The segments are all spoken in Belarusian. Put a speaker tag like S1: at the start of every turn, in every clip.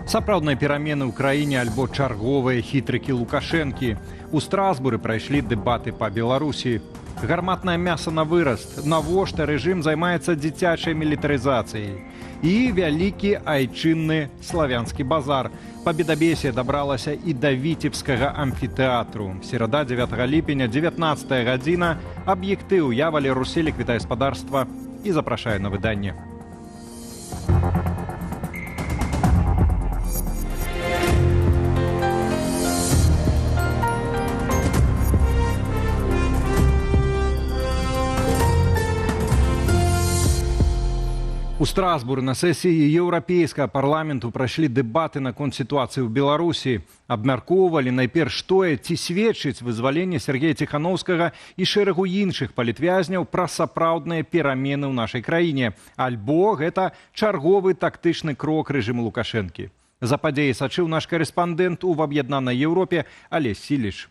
S1: Сапраўдныя перамены ў краіне альбо чарговыя хітрыкі Лукашэнкі. У Страсбуры прайшлі дэбаты па Беларусі. Гарматнае мяса на выраст. Навошта рэжым займаецца дзіцячай мілітарызацыяй. І вялікі айчынны славянскі базар. Пабедабесія дабралася і да віцебскага амфітэатру. Серада 9 ліпеня, 19 гадзіна. Аб'ектыў. Я, Валер Руселік, вітаю гаспадарства і запрашаю на выданне. У Страсбуры на сесіі Еўрапейскага парламенту прайшлі дэбаты наконт сітуацыі ў Беларусі. Абмяркоўвалі найперш тое, ці сведчыць вызваленне Сергея Ціханаўскага і шэрагу іншых палітвязняў пра сапраўдныя перамены ў нашай краіне. Альбо гэта чарговы тактычны крок рэжыму Лукашэнкі. За падзеяй сачыў наш карэспандэнт у Аб'яднанай Еўропе Алесь Сіліч.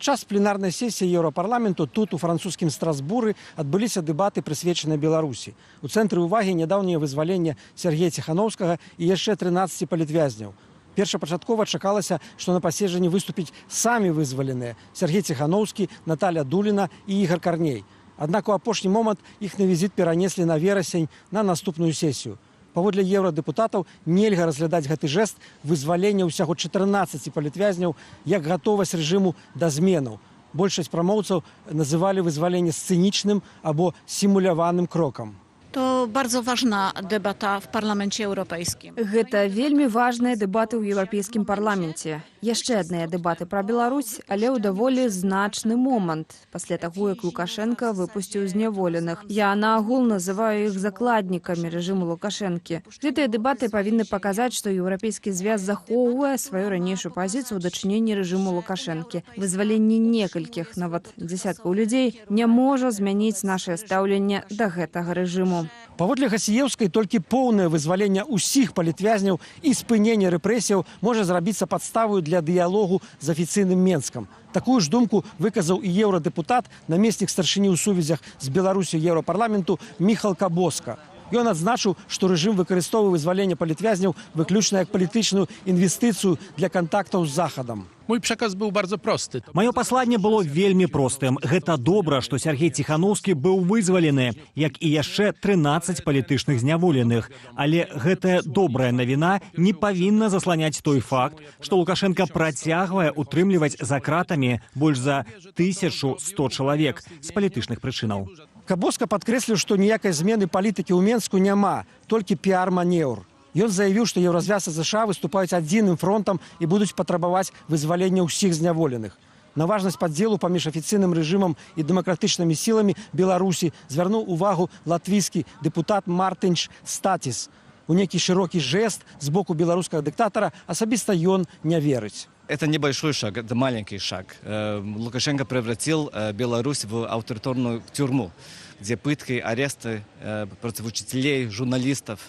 S2: Час пленарнай сесіі Еўрапарламенту тут, у французскім Страсбуры, адбыліся дэбаты, прысвечаныя Беларусі. У цэнтры ўвагі нядаўняе вызваленне Сергея Ціханаўскага і яшчэ 13 палітвязняў. Першапачаткова чакалася, што на паседжанні выступіць самі вызваленыя Сергей Ціханаўскі, Наталя Дуліна і Ігар Карней. Аднак у апошні момант іхны візіт перанеслі на верасень на наступную сесію. Паводле еўрадэпутатаў нельга разглядаць гэты жэст вызвалення ўсяго 14 палітвязняў як гатовасць рэжыму да зменаў. Большасць прамоўцаў называлі вызваленне сцэнічным або сімуляваным крокам.
S3: To bardzo ważna debata w Parlamencie Europejskim.
S4: Гэта вельмі важныя дэбаты ў Еўрапейскім парламенце. Яшчэ адныя дэбаты пра Беларусь, але ў даволі значны момант. Пасля таго, як Лукашенка выпусціў зняволеных. Я наогул называю іх закладнікамі рэжыму Лукашэнкі. Гэтыя дэбаты павінны паказаць, што Еўрапейскі звяз захоўвае сваю ранейшую пазіцыю ў дачыненні рэжыму Лукашэнкі. Вызваленне некалькіх, нават дзясяткаў людзей не можа змяніць нашае стаўленне да гэтага рэжыму.
S2: Паводле Гасіеўскай, толькі поўнае вызваленне ўсіх палітвязняў і спыненне рэпрэсіяў можа зрабіцца падставаю для дыялогу з афіцыйным Менскам. Такую ж думку выказаў і еўрадэпутат, намеснік старшыні ў сувязях з Беларусю Еўрапарламенту Міхал Кабоска. Ён адзначыў, што рэжым выкарыстоўвае вызваленне палітвязняў выключна як палітычную інвестыцыю для кантактаў з Захадам.
S5: Mój przekaz był bardzo prosty.
S6: Маё пасланне было вельмі простым. Гэта добра, што Сергей Ціханаўскі быў вызвалены, як і яшчэ 13 палітычных зняволеных. Але гэтая добрая навіна не павінна засланяць той факт, што Лукашенка працягвае утрымліваць за кратамі больш за 1100 чалавек з палітычных прычынаў.
S2: Кабоска падкрэсліў, што ніякай змены палітыкі ў Менску няма, толькі піар-манеўр. Ён заявіў, што еўразвяз ЗША выступаюць адзіным фронтам і будуць патрабаваць вызвалення ўсіх зняволеных. На важнасць падзелу паміж афіцыйным рэжымам і дэмакратычнымі сіламі Беларусі звярнуў увагу латвійскі дэпутат Мартынш Статіс. У нейкі шырокі жэст з боку беларускага дыктатара асабіста ён не верыць.
S7: Это небольшой шаг, это маленький шаг. Лукашенко превратил Беларусь в авторитарную тюрьму, где пытки, аресты против учителей, журналистов,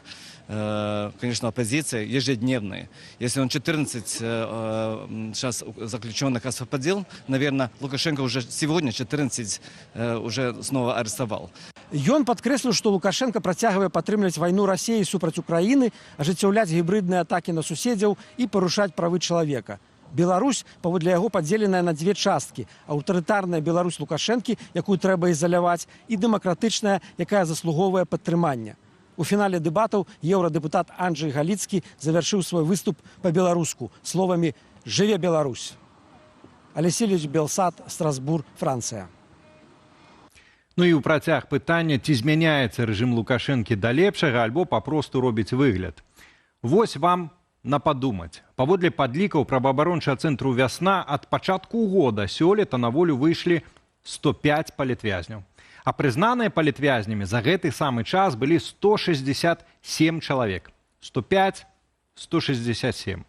S7: конечно, оппозиция ежедневные. Если он 14 сейчас заключенных освободил, наверное, Лукашенко уже сегодня 14 уже снова арестовал.
S2: Ён падкрэсліў, што Лукашенко працягвае падтрымліваць вайну Расіі супраць Украіны, ажыццяўляць гібрыдныя атакі на суседзяў і парушаць правы чалавека. Беларусь, паводле яго, падзеленая на дзве часткі. Аўтарытарная Беларусь Лукашэнкі, якую трэба ізаляваць, і дэмакратычная, якая заслугоўвае падтрымання. У фінале дэбатаў еўрадэпутат Анджэй Галіцкі завяршыў свой выступ па-беларуску словамі «Жыве Беларусь». Алесь Сіліч, Белсад, Страсбур, Францыя.
S1: Ну і ў працяг пытання, ці змяняецца рэжым Лукашэнкі да лепшага, альбо папросту робіць выгляд. Вось вам на падумаць. Паводле падлікаў праваабарончага цэнтру «Вясна» ад пачатку года сёлета на волю выйшлі 105 палітвязняў. А прызнаныя палітвязнямі за гэты самы час былі 167 чалавек. 105, 167.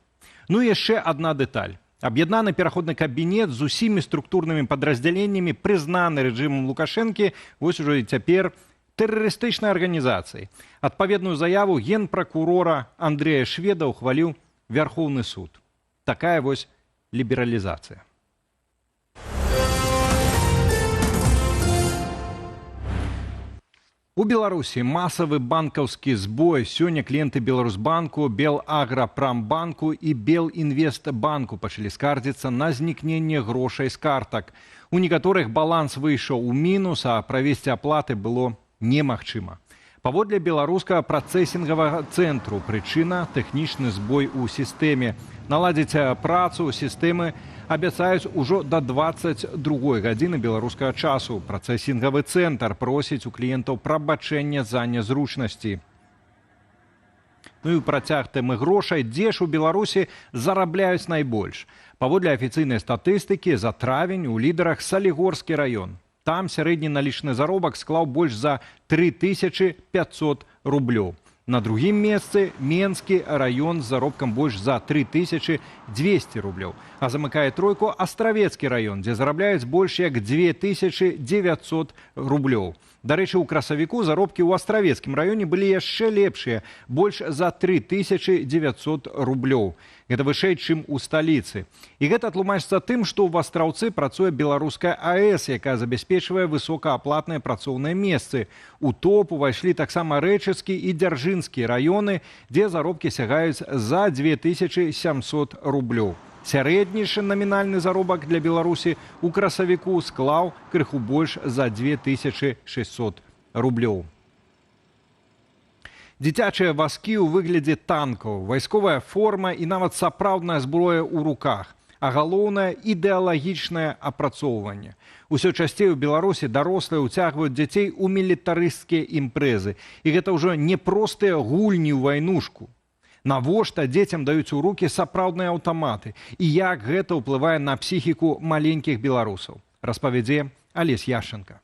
S1: Ну і яшчэ адна дэталь. Аб'яднаны пераходны кабінет з усімі структурнымі падраздзяленнямі, прызнаны рэжымам Лукашэнкі, вось ужо і цяпер тэрарыстычнай арганізацыяй. Адпаведную заяву генпракурора Андрэя Шведа ўхваліў Вярхоўны суд. Такая вось лібералізацыя. У Беларусі масавы банкаўскі збой. Сёння кліенты Беларусбанку, Белаграпрамбанку і Белінвестбанку пачалі скардзіцца на знікненне грошай з картак. У некаторых баланс выйшаў у мінус, а правесці аплаты было немагчыма. Паводле беларускага працэсінгавага цэнтру прычына тэхнічны збой у сістэме. Наладзіць працу сістэмы абяцаюць ужо да 22 гадзіны беларускага часу. Працэсінгавы цэнтр просіць у кліентаў прабачэння за нязручнасці. Ну і ў працяг тэмы грошай, дзе ж у Беларусі зарабляюць найбольш. Паводле афіцыйнай статыстыкі, за травень у лідарах Салігорскі раён. Там сярэдні налічны заробак склаў больш за 3500 рублёў. На другім месцы Менскі раён з заробкам больш за 3200 рублёў. А замыкае тройку Астравецкі раён, дзе зарабляюць больш як 2900 рублёў. Дарэчы, у красавіку заробкі ў Астравецкім раёне былі яшчэ лепшыя, больш за 3900 рублёў. Гэта вышэй, чым у сталіцы. І гэта тлумачыцца тым, што ў Астраўцы працуе беларуская АЭС, якая забяспечвае высокааплатныя працоўныя месцы. У топ увайшлі таксама Рэчыцкі і Дзяржынскі раёны, дзе заробкі сягаюць за 2700 рублёў. Сярэдні ж намінальны заробак для Беларусі у красавіку склаў крыху больш за 2600 рублёў. Дзіцячыя вазкі ў выглядзе танкаў, вайсковая форма і нават сапраўдная зброя ў руках. А галоўнае – ідэалагічнае апрацоўванне. Усё часцей у Беларусі дарослыя ўцягваюць дзяцей у мілітарысцкія імпрэзы. І гэта ўжо не простыя гульні ў вайнушку. Навошта дзецям даюць у рукі сапраўдныя аўтаматы? І як гэта ўплывае на псіхіку маленькіх беларусаў? Распавядзе Алесь Яшченко.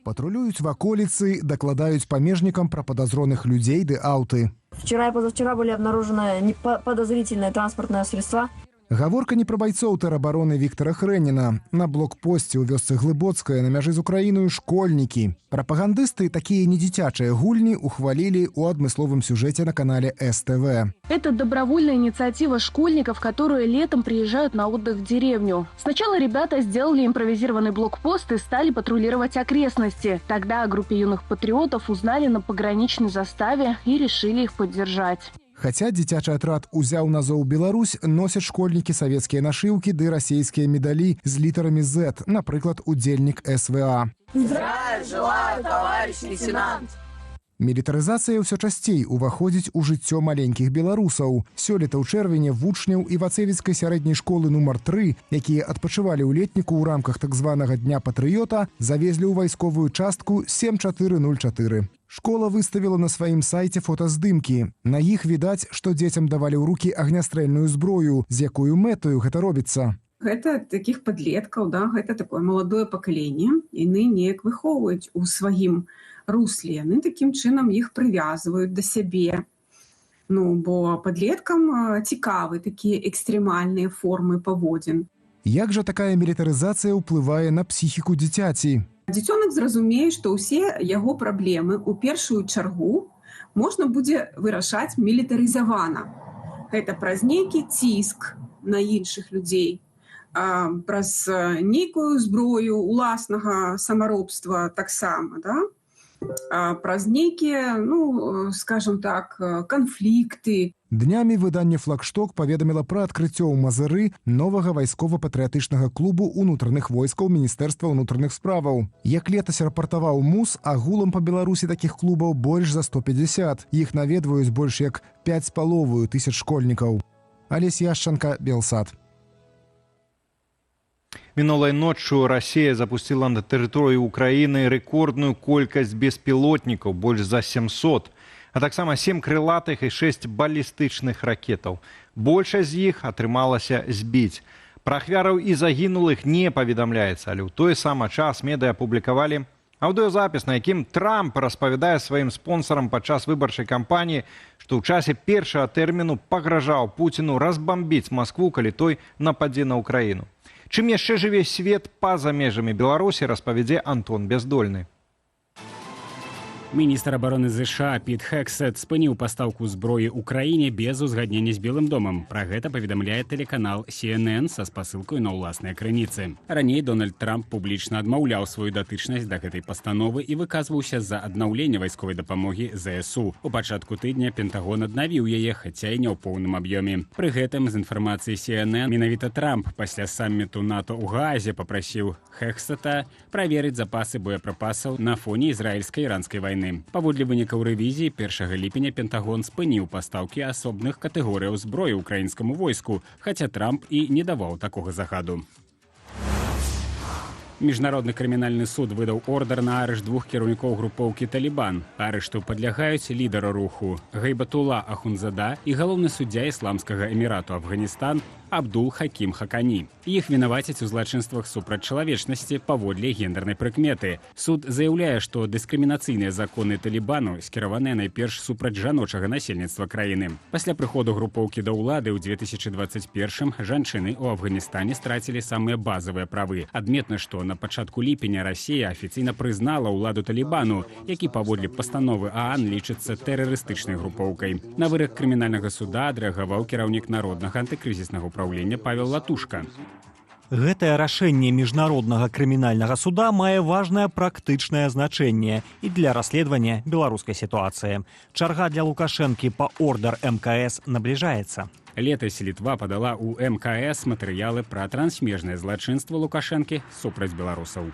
S8: Патрулююць ваколіцы, дакладаюць памежнікам пра падазроных людзей ды аўты.
S9: Вчера и позавчера были обнаружены подозрительные транспортные средства.
S8: Гаворка не пра байцоў тэробароны Віктара Хрэніна. На блокпосце ў вёсцы Глыбоцкая на мяжы з Украіною школьнікі. Прапагандысты такія недзіцячыя гульні ухвалілі ў адмысловым сюжэце на канале СТВ.
S10: Это добровольная инициатива школьников, которые летом приезжают на отдых в деревню. Сначала ребята сделали импровизированный блокпост и стали патрулировать окрестности. Тогда о группе юных патриотов узнали на пограничной заставе и решили их поддержать.
S8: Хаця дзіцячы атрад «Узяў назоў Беларусь» носяць школьнікі савецкія нашыўкі ды расійскія медалі з літарамі Z, напрыклад, удзельнік СВА.
S9: Здравия желаю, товарищ лейтенант!
S8: Мілітарызацыя ўсё часцей уваходзіць у жыццё маленькіх беларусаў. Сёлета ў чэрвені вучняў Івацевіцкай сярэдняй школы нумар 3, якія адпачывалі ў летніку ў рамках так званага Дня патрыёта, завезлі ў вайсковую частку 7404. Школа выставіла на сваім сайце фотаздымкі. На іх відаць, што дзецям давалі ў рукі агнястрэльную зброю, з якою мэтаю гэта робіцца.
S11: Гэта такіх падлеткаў, гэта такое маладое пакаленне. Яны неяк выхоўваюць у сваім русле. Яны такім чынам іх прывязваюць да сябе. Бо падлеткам цікавы такія экстрэмальныя формы паводзін.
S8: Як жа такая мілітарызацыя ўплывае на псіхіку дзіцяці?
S11: Дзіцёнак зразумее, што ўсе яго праблемы ў першую чаргу можна будзе вырашаць мілітарызавана. Гэта праз нейкі ціск на іншых людзей, праз нейкую зброю уласнага самаробства таксама, праз нейкія, скажем так, канфлікты.
S8: Днямі выданне «Флагшток» паведаміла пра адкрыццё ў Мазыры новага вайскова-патрыятычнага клубу ўнутраных войскаў Міністэрства ўнутраных справаў. Як летась рапартаваў МУС, агулам па Беларусі такіх клубаў больш за 150. Іх наведваюць больш як 5,5 тысяч школьнікаў. Алесь Яшченко, Белсад.
S1: Мінулай ноччу Расія запусціла на тэрыторыі Украіны рэкордную колькасць беспілотнікаў, больш за 700, а таксама 7 крылатых і 6 балістычных ракетаў. Большасць з іх атрымалася збіць. Пра ахвяраў і загінулых не паведамляецца, але ў той самы час медыа апублікавалі аўдыёзапіс, на якім Трамп распавядае сваім спонсарам падчас выбарчай кампаніі, што ў часе першага тэрміну пагражаў Пуціну разбамбіць Маскву, калі той нападзе на Украіну. Чым яшчэ жыве свет па-за межамі Беларусі, распавядзе Антон Бяздольны.
S12: Міністр обороны США Піт Хексет спыніў пастаўку зброі ўкраіне без узгаднення з Белым домам. Пра гэта паведамляе тэлеканал CNN са спасылкай на ўласныя крыніцы. Раней Дональд Трамп публічна адмаўляў сваю датычнасць да гэтай пастановы і выказваўся за аднаўленне вайсковай дапамогі ЗСУ. У пачатку тыдня Пентагон аднавіў яе, хаця і не ў поўным аб'ёме. Пры гэтым, з інфармацыі CNN, менавіта Трамп пасля самміту НАТО ў Гаазе папрасіў Хексета праверыць запасы боепрыпасаў на фоне ізраільска-іранскай вайны. Паводле вынікаў рэвізіі 1 ліпеня Пентагон спыніў пастаўкі асобных катэгорыяў зброі ўкраінскаму войску, хаця Трамп і не даваў такога загаду. Міжнародны крымінальны суд выдаў ордар на арышт 2 кіраўнікоў групоўкі «Талібан». Арышту падлягаюць лідара руху Гайбатулла Ахунзада і галоўны суддзя Ісламскага эмірату Афганістан Абдул Хакім Хакані. Іх вінавацяць у злачынствах супраць чалавечнасці паводле гендернай прыкметы. Суд заяўляе, што дыскрымінацыйныя законы Талібану скіраваныя найперш супраць жаночага насельніцтва краіны. Пасля прыходу групоўкі да ўлады ў 2021 жанчыны ў Афганістане страцілі самыя базавыя правы. Адметна, што на пачатку ліпеня Расія афіцыйна прызнала ўладу Талібану, які паводле пастановы ААН лічыцца тэрарыстычнай групоўкай. На вырак крымінальнага суда адрэагаваў кіраўнік народнага антыкрызіснага управлення Павел Латушка.
S6: Гэтае рашэнне міжнароднага крымінальнага суда мае важнае практычнае значэнне і для расследавання беларускай сітуацыі. Чарга для Лукашэнкі па ордар МКС набліжаецца.
S12: Летась Літва падала ў МКС матэрыялы пра трансмежнае злачынства Лукашэнкі супраць беларусаў.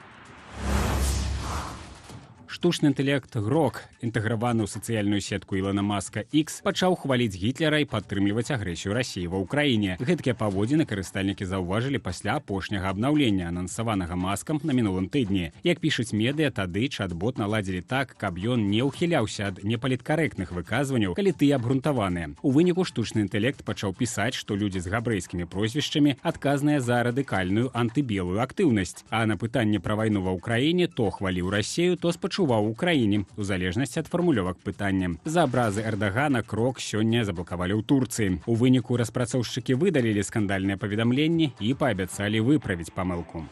S12: Штучны інтэлект Грок, інтэграваны ў сацыяльную сетку Ілона Маска X, пачаў хваліць Гітлера і падтрымліваць агрэсію Расіі ва ўкраіне. Гэткія паводзіны карыстальнікі заўважылі пасля апошняга абнаўлення, анансаванага Маскам на мінулым тыдні. Як пішуць медыа, тады чат-бот наладзілі так, каб ён не ўхіляўся ад непаліткарэктных выказванняў, калі тыя абгрунтаваныя. У выніку штучны інтэлект пачаў пісаць, што людзі з габрэйскімі прозвішчамі адказныя за радыкальную антыбелую актыўнасць. А на пытанне пра вайну ва ўкраіне то хваліў Расію, то спачуваў у Украіне, у залежнасці ад фармулёвак пытання. За абразы Эрдагана Крок сёння заблакавалі ў Турцыі. У выніку распрацоўшчыкі выдалілі скандальныя паведамленні і паабяцалі выправіць памылку.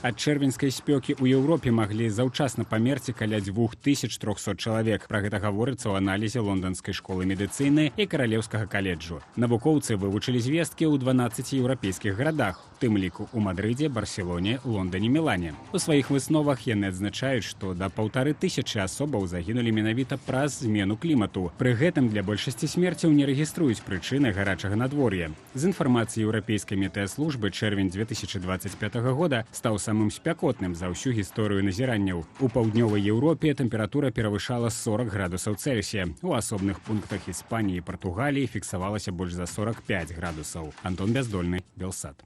S12: Ад чэрвеньскай спёкі ў Еўропе маглі заўчасна памерці каля 2300 чалавек. Пра гэта гаворыцца ў аналізе лонданскай школы медыцыны і каралеўскага каледжу. Навукоўцы вывучылі звесткі ў 12 еўрапейскіх гарадах, у тым ліку ў Мадрыдзе, Барселоне, Лондоне, Мілане. У сваіх высновах яны адзначаюць, што да 1500 асобаў загінулі менавіта праз змену клімату. Пры гэтым для большасці смерцяў не рэгіструюць прычыны гарачага надвор'я. З інфармацыі еўрапейскай метэаслужбы чэрвень 2025 года стаў самым спякотным за ўсю гісторыю назіранняў. У паўднёвай Еўропе тэмпература перавышала 40 градусаў Цельсія. У асобных пунктах Іспаніі і Партугаліі фіксавалася больш за 45 градусаў. Антон Бяздольны, Белсат.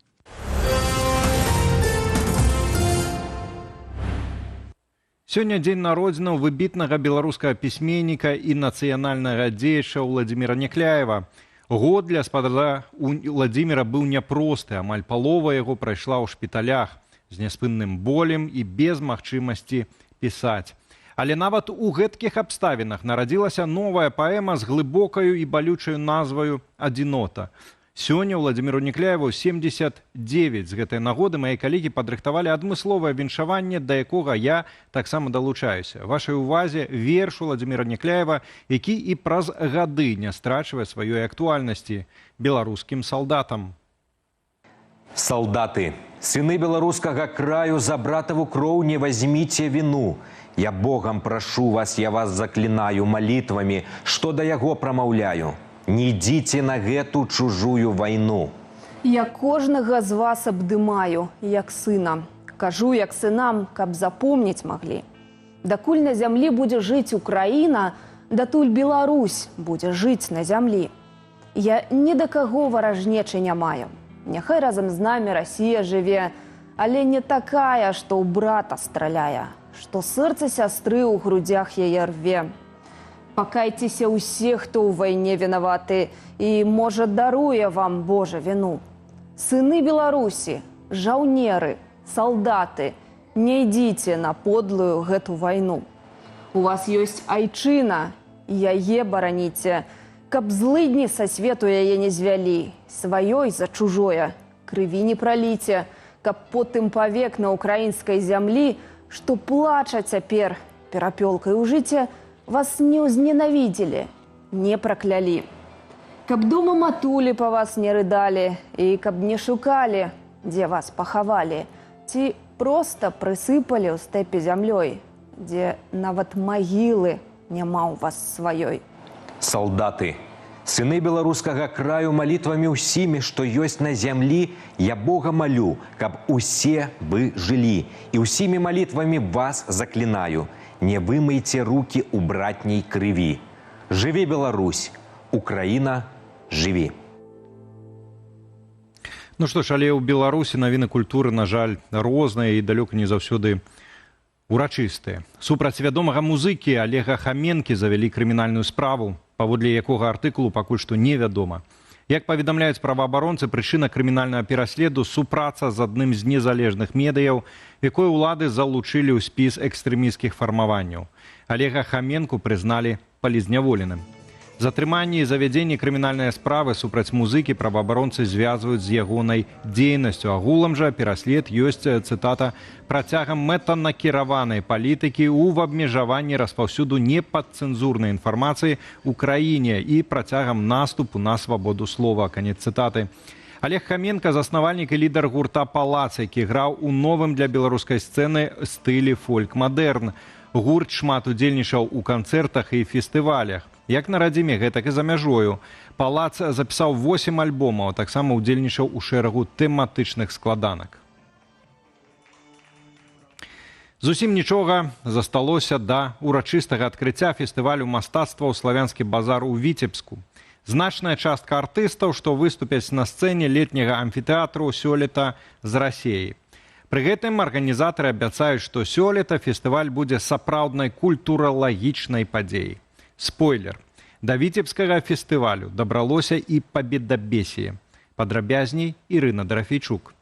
S1: Сёння дзень народзінаў выбітнага беларускага пісьменніка і нацыянальнага дзеяча Владзіміра Някляева. Год для спадара Владзіміра быў няпросты, амаль палова яго прайшла ў шпіталях з няспынным болем і без магчымасці пісаць. Але нават у гэткіх абставінах нарадзілася новая паэма з глыбокаю і балючаю назваю «Адзінота». Сёння Владзіміру Някляеву 79. З гэтай нагоды мае калегі падрыхтавалі адмысловае віншаванне, да якога я таксама далучаюся. Вашай увазе верш Владзіміра Някляева, які і праз гады не страчвае сваёй актуальнасці беларускім салдатам.
S13: Солдаты, сыны белорусского краю, за братову кроў не возьмите вину. Я Богом прошу вас, я вас заклинаю молитвами, что до яго промаўляю. Не идите на гэту чужую войну.
S4: Я кожнага з вас абдымаю, як сына. Кажу, як сынам, каб запомніць маглі. Дакуль на зямлі будзе жыць Украіна, датуль Беларусь будзе жыць на зямлі. Я ні да каго варажнечы не маю. Няхай разам з намі Расія жыве, але не такая, што ў брата страляе, што сэрца сястры ў грудзях яе рве. Пакайцеся ўсе, хто ў вайне вінаваты, і, можа, даруе вам Божа віну. Сыны Беларусі, жаўнеры, салдаты, не ідзіце на подлую гэту вайну. У вас ёсць айчына, яе бараніце, каб злыдні са свету яе не звялі, сваёй за чужое, крыві не праліце, каб потым павек на украінскай зямлі, што плача цяпер, перапёлкай у жыце, вас не ўзненавідзелі, не праклялі. Каб дома матулі па вас не рыдалі і каб не шукалі, дзе вас пахавалі, ці проста прысыпалі ў стэпе зямлёй, дзе нават магілы няма ў вас сваёй.
S13: Салдаты, сыны беларускага краю, малітвамі ўсімі, што ёсць на зямлі, я Бога малю, каб усе вы жылі, і ўсімі малітвамі вас заклінаю, не вымыйце рукі ў братняй крыві. Жыві Беларусь, Украіна, жыві.
S1: Ну што ж, але ў Беларусі навіны культуры, на жаль, розныя і далёка не заўсёды урачыстыя. Супраць вядомага музыкі Олега Хаменкі завялі крымінальную справу, паводле якога артыкулу пакуль што невядома. Як паведамляюць праваабаронцы, прычына крымінальнага пераследу супраца з адным з незалежных медыяў, якой улады залучылі ў спіс экстрэмісцкіх фармаванняў. Олега Хаменку прызналі палізняволеным. Затрыманне і завядзенне крымінальнай справы супраць музыкі праваабаронцы звязваюць з ягонай дзейнасцю. Агулам жа пераслед ёсць, цытата, працягам мэтанакіраванай палітыкі ў абмежаванні распаўсюду непадцэнзурнай інфармацыі ў краіне і працягам наступу на свабоду слова. Канец цытаты. Олег Хаменка – заснавальнік і лідар гурта «Палац», які граў у новым для беларускай сцэны стылі фольк-мадэрн. Гурт шмат удзельнічаў у канцэртах і фестывалях. Як на радзіме, гэтак і за мяжою. «Палац» запісаў 8 альбомаў, таксама удзельнічаў у шэрагу тэматычных складанак. Зусім нічога засталося да урачыстага адкрыцця фестывалю мастацтва ў славянскі базар у Віцебску. Значная частка артыстаў, што выступяць на сцэне летняга амфітэатру, сёлета з Расіі. Пры гэтым арганізатары абяцаюць, што сёлета фестываль будзе сапраўднай культуралагічнай падзеяй. Спойлер. Да Віцебскага фестывалю дабралося і пабедабесіе. Падрабязней Ірына Драфейчук.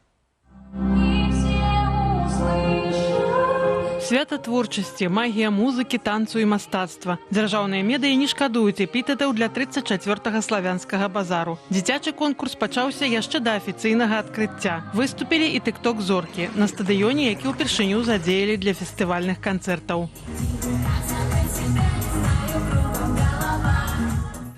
S14: Свята творчасці, магія музыкі, танцу і мастацтва. Дзяржаўныя медыі не шкадуюць эпітэтаў для 34-га славянскага базару. Дзіцячы конкурс пачаўся яшчэ да афіцыйнага адкрыцця. Выступілі і тык-ток-зоркі на стадыёне, які ўпершыню задзеялі для фестывальных канцэртаў.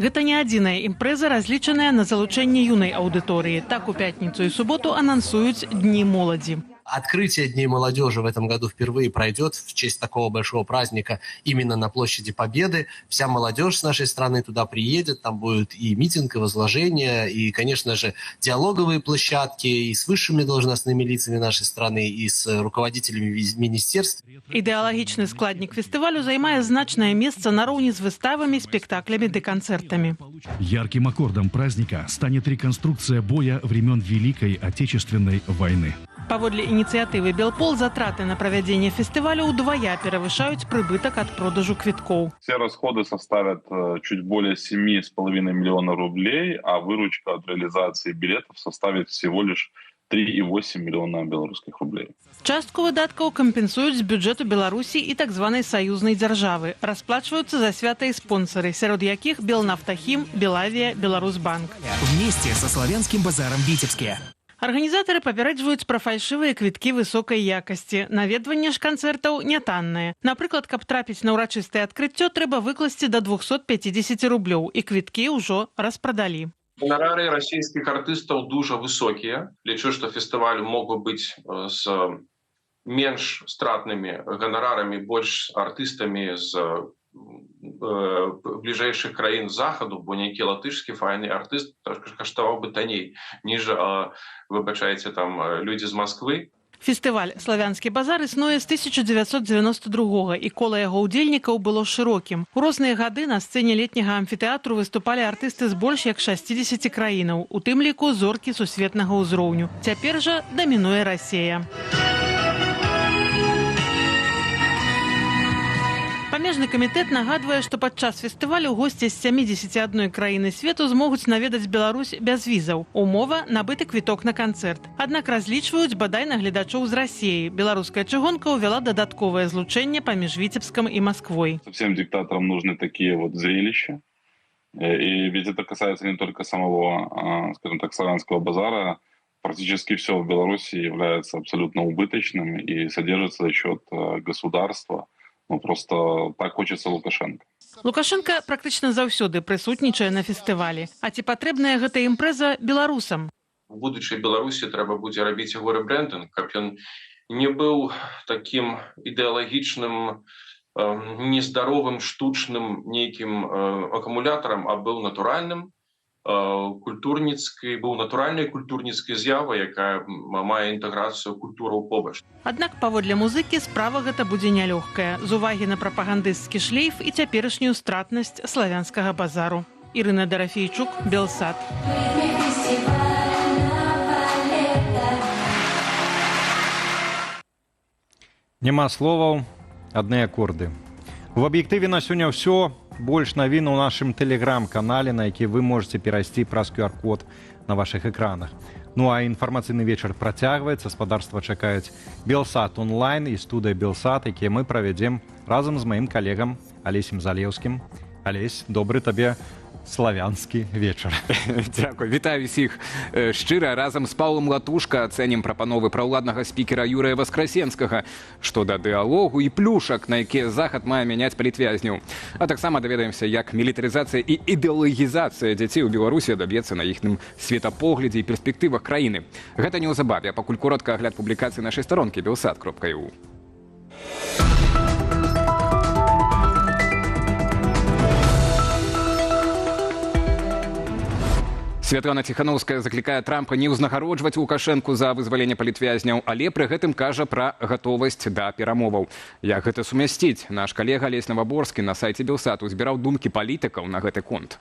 S14: Гэта не адзіная імпрэза, разлічаная на залучэнне юнай аўдыторыі. Так у пятніцу і суботу анансуюць Дні моладзі.
S15: Открытие Дней молодежи в этом году впервые пройдет в честь такого большого праздника именно на площади Победы. Вся молодежь с нашей страны туда приедет, там будет и митинг, и возложение, и, конечно же, диалоговые площадки и с высшими должностными лицами нашей страны, и с руководителями министерств.
S14: Ідэалагічны складнік фестывалю займае значнае месца нароўні з выставамі, спектаклямі ды канцэртамі.
S16: Ярким аккордом праздника станет реконструкция боя времен Великой Отечественной войны.
S14: Паводле ініцыятывы «Белпол» затраты на правядзенне фестывалю удвая перавышаюць прыбытак ад продажу квіткоў.
S17: Все расходы составят чуть более 7,5 миллиона рублей, а выручка от реализации билетов составит всего лишь 3,8 миллиона белорусских рублей.
S14: Частку выдаткаў кампенсуюць з бюджэту Беларусі і так званай саюзнай дзяржавы. Расплачваюцца за свята і спонсары, сярод якіх Белнафтахім, Белавія, Беларусбанк.
S18: Вместе со славянским базаром Витебске.
S14: Арганізатары папярэджваюць пра фальшывыя квіткі высокай якасці. Наведванне ж канцэртаў нятаннае. Напрыклад, каб трапіць на ўрачыстае адкрыццё, трэба выкласці да 250 рублёў, і квіткі ўжо распрадалі.
S19: Гонорары российских артистов дуже высокие. Лечу, что фестиваль мог бы быть с меньш стратными гонорарами, больше с артистами с ближайших краін заходу, бо нейкі латышскі файны артыст каштаваў бы танней, ніж, выбачайце, там людзі з Москвы.
S14: Фестываль «Славянскі базар» існуе з 1992-го, і кола яго ўдзельнікаў было шырокім. У розныя гады на сцэне летняга амфітэатру выступалі артысты з больш як 60 краінаў, у тым ліку зоркі сусветнага ўзроўню. Цяпер жа дамінуе Расія. Памежны камітэт нагадвае, што падчас фестывалю госці з 71 краіны свету змогуць наведаць Беларусь без візаў. Умова – набыты квіток на канцэрт. Аднак разлічваюць бадай на гледачоў з Расіі. Беларуская чыгунка ўвяла дадатковае злучэнне паміж Віцебском и Москвой.
S17: Всем диктаторам нужны такие вот зрелища. И ведь это касается не только самого, скажем так, славянского базара. Практически все в Беларуси является абсолютно убыточным и содержится за счет государства, просто так хочется Лукашенко.
S14: Лукашенко практычна заўсёды прысутнічае на фестывалі. А ці патрэбная гэта імпрэза беларусам?
S19: В будучай Беларусі трэба будзе рабіць яго рэбрэндынг, каб ён не быў такім ідэалагічным, нездаровым, штучным нейкім акумулятарам, а быў натуральным, быў натуральнай культурніцкай з'явай, якая мае інтэграцыю культураў побач.
S14: Аднак паводле музыкі справа гэта будзе нялёгкая, з увагі на прапагандысцкі шлейф і цяперашнюю стратнасць славянскага базару. Ірына Дарафейчук, Белсат.
S1: Няма словаў, адны акорды. У аб'ектыве на сёння ўсё. Больш навін у нашым тэлеграм-канале, на які вы можете перайсці праз QR-код на вашых экранах. Ну а інфармацыйны вечар працягваецца. Спадарства чакаюць Белсат онлайн і студыя Белсат, якія мы правядзем разам з маім калегам Алесем Залеўскім. Алесь, добры табе славянскі вечар.
S20: Дзякуй. Вітаю ўсіх шчыра. Разам з Паўлам Латушка ацэнім прапановы праўладнага спікера Юрыя Васкрасенскага што да дыалогу і плюшак, на якія захад мае мяняць палітвязняў. А таксама даведаемся, як мілітарызацыя і ідэалагізацыя дзяцей у Беларусі даб'ецца на іхным светапоглядзе і перспектывах краіны. Гэта неўзабаве, а пакуль коротка агляд публікацыі нашай старонкі belсat.eu. Святлана Ціханаўская заклікае Трампа не ўзнагароджваць Лукашэнку за вызваленне палітвязняў, але пры гэтым кажа пра гатовасць да перамоваў. Як гэта сумясціць? Наш калега Алесь Наваборскі на сайце Белсату збіраў думкі палітыкаў на гэты конт.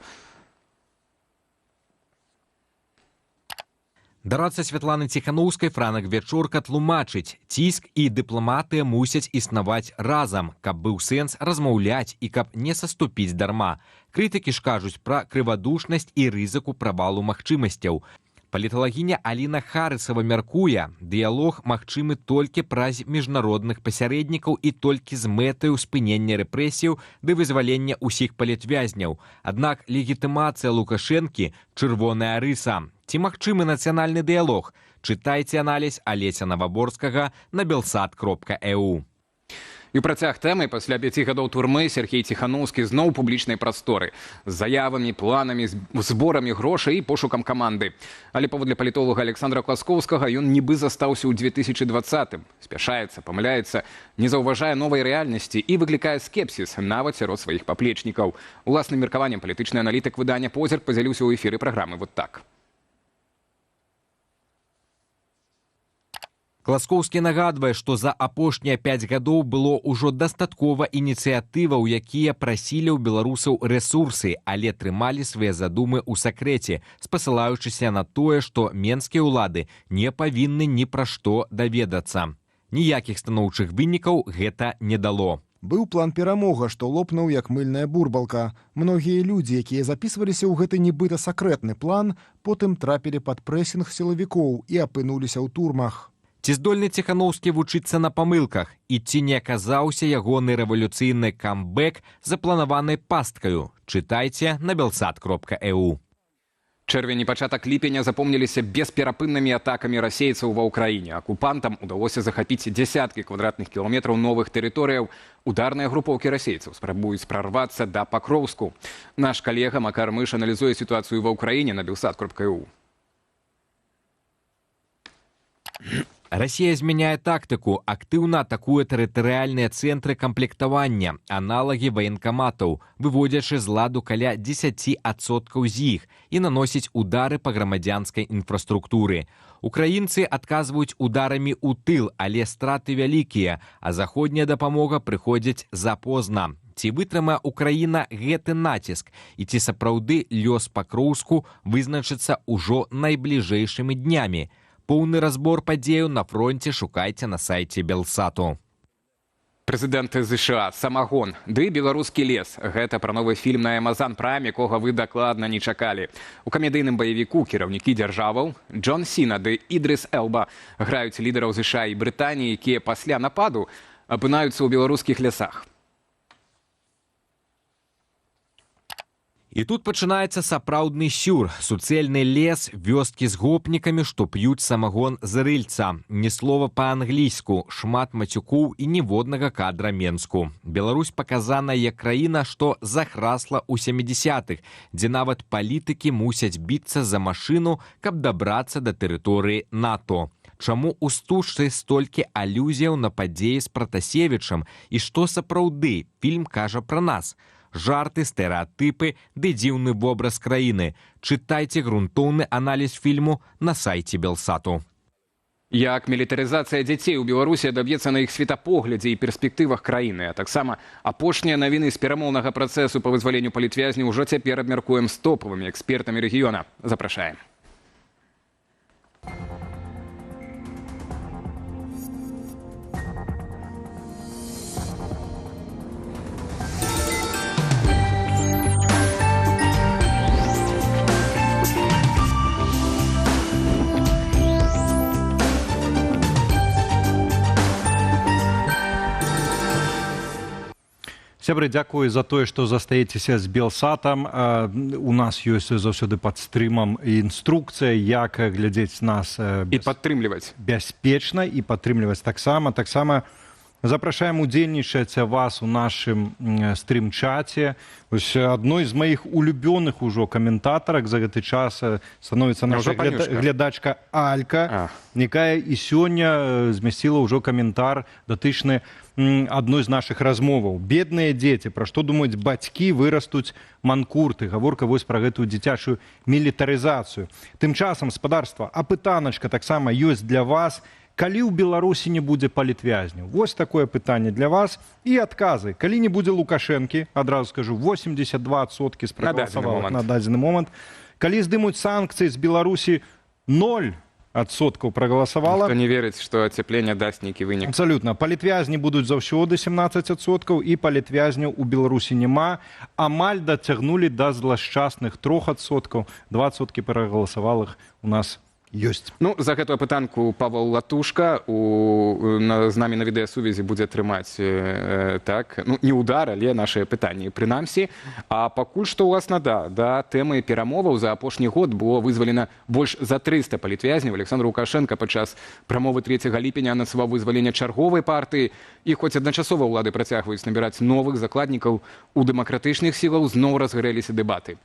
S21: Дарацца Святланы Ціханаўскай Франак Вячорка тлумачыць, ціск і дыпламатыя мусяць існаваць разам, каб быў сэнс размаўляць і каб не саступіць дарма. Крытыкі ж кажуць пра крывадушнасць і рызыку правалу магчымасцяў. Паліталагіня Аліна Харысава мяркуе, дыялог магчымы толькі праз міжнародных пасярэднікаў і толькі з мэтаю спынення рэпрэсіяў ды вызвалення ўсіх палітвязняў. Аднак легітымацыя Лукашэнкі – чырвоная рыса. Ці магчымы нацыянальны дыялог? Чытайце аналіз Алеся Наваборскага на belsat.eu.
S20: І ў працяг тэмы пасля 5 гадоў турмы Сергей Ціханаўскі зноў у публічнай прасторы з заявамі, планамі, зборамі грошай і пошукам каманды. Але паводле палітолага Александра Класкоўскага ён нібы застаўся ў 2020-м. Спяшаецца, памыляецца, не заўважае новай рэальнасці і выклікае скепсіс нават сярод сваіх паплечнікаў. Уласным меркаваннем палітычны аналітык выдання «Позірк» падзяліўся ў эфіры праграмы «Вот так».
S21: Класкоўскі нагадвае, што за апошнія 5 гадоў было ўжо дастаткова ініцыятываў, якія прасілі ў беларусаў рэсурсы, але трымалі свае задумы ў сакрэце, спасылаючыся на тое, што менскія ўлады не павінны ні пра што даведацца. Ніякіх станоўчых вынікаў гэта не дало.
S8: Быў план перамога, што лопнуў як мыльная бурбалка. Многія людзі, якія запісваліся ў гэты нібыта сакрэтны план, потым трапілі пад прэсінг сілавікоў і апынуліся ў турмах.
S21: Ці здольны Ціханаўскі вучыцца на памылках і ці не аказаўся ягоны рэвалюцыйны камбэк запланаванай пасткаю? Чытайце на belsat.eu.
S20: Чэрвень і пачатак ліпеня запомніліся бесперапыннымі атакамі расейцаў ва ўкраіне. Акупантам удалося захапіць дзясяткі квадратных кіламетраў новых тэрыторыяў. Ударныя групоўкі расейцаў спрабуюць прарвацца да Пакроўску. Наш калега Макар Мыш аналізуе сітуацыю ва ўкраіне на belsat.eu.
S21: Расія змяняе тактыку, актыўна атакуе тэрытарыяльныя цэнтры камплектавання, аналагі ваенкаматаў, выводзячы з ладу каля 10% з іх і наносіць удары па грамадзянскай інфраструктуры. Украінцы адказваюць ударамі ў тыл, але страты вялікія, а заходняя дапамога прыходзіць запозна. Ці вытрымае Украіна гэты націск і ці сапраўды лёс Пакроўску вызначыцца ўжо найбліжэйшымі днямі? Поўны разбор падзеяў на фронте шукайце на сайце Белсату.
S20: Прэзідэнт ЗША, самагон, ды беларускі лес. Гэта пра новы фільм на Amazon Prime, якога вы дакладна не чакалі. У камедыйным баевіку кіраўнікі дзяржаваў Джон Сіна ды Ідрыс Элба граюць лідараў ЗША і Брытаніі, якія пасля нападу апынаюцца ў беларускіх лясах.
S21: І тут пачынаецца сапраўдны сюр. Суцэльны лес, вёскі з гопнікамі, што п'юць самагон з рыльца. Ні слова па-англійску, шмат мацюкоў і ніводнага кадра Менску. Беларусь паказана як краіна, што захрасла ў 70-х, дзе нават палітыкі мусяць біцца за машыну, каб дабрацца да тэрыторыі НАТО. Чаму ў стужцы столькі алюзіяў на падзеі з Пратасевічам і што сапраўды фільм кажа пра нас? Жарты, стэрэатыпы ды дзіўны вобраз краіны. Чытайце грунтоўны аналіз фільму на сайце Белсату.
S20: Як мілітарызацыя дзяцей у Беларусі адаб'ецца на іх светапоглядзе і перспектывах краіны, а таксама апошнія навіны з перамоўнага працэсу па вызваленню палітвязняў ужо цяпер абмяркуем з топавымі экспертамі рэгіёна. Запрашаем.
S1: Сябры, дзякую за тое, што застаецеся з Белсатам. У нас ёсць заўсёды пад стрымам інструкцыя, як глядзець нас
S20: і падтрымліваць
S1: бяспечна і падтрымліваць таксама. Таксама запрашаем удзельнічаць вас у нашым стрым-чаце. Адной з маіх улюбёных ужо каментатарак за гэты час становіцца наша глядачка Алька, якая і сёння змясціла ўжо каментар датычны адной з нашых размоваў. Бедныя дзеці, пра што думаюць бацькі, вырастуць манкурты. Гаворка вось пра гэтую дзіцячую мілітарызацыю. Тым часам, спадарства, апытаначка таксама ёсць для вас. Калі ў Беларусі не будзе палітвязняў? Вось такое пытанне для вас. І адказы. Калі не будзе Лукашэнкі, адразу скажу, 82% спрагаласавала на дадзены момант. Калі здымуць санкцыі з Беларусі, 0% прагаласавала.
S20: Хто не верыць, што ацяпленне дасць нейкі вынік.
S1: Абсалютна. Палітвязні будуць заўсёды 17% і палітвязняў у Беларусі няма. Амаль дацягнулі да злашчасных 3%. 20% прагаласавалых у нас ёсць.
S20: Ну, за гэтую пытанку Павел Латушка з намі на відэасувязі будзе трымаць не удар, але нашыя пытанні. Прынамсі, а пакуль што ўласна да тэмы перамоваў за апошні год было вызвалена больш за 300 палітвязняў. Александр Лукашенко падчас прамовы 3 ліпеня анансаваў вызваленне чарговай партыі, і хоць адначасова ўлады працягваюць набіраць новых закладнікаў, у дэмакратычных сілаў зноў разгарэліся дэбаты.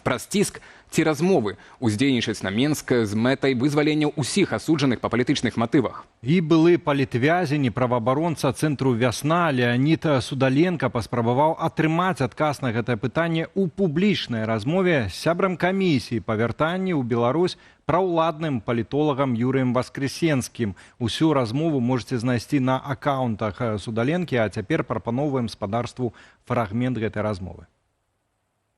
S20: Праз ціск ці размовы уздзейнічаць на Менск з мэтай вызвалення ўсіх асуджаных па палітычных матывах.
S1: І былы палітвязень і праваабаронца цэнтру «Вясна» Леонід Судаленко паспрабаваў атрымаць адказ на гэтае пытанне ў публічнай размове з сябрам камісіі па вяртанні ў Беларусь праўладным палітолагам Юрыем Васкресенскім. Усю размову можете знайсці на акаунтах Судаленкі, а цяпер прапаноўваем спадарству фрагмент гэтай размовы.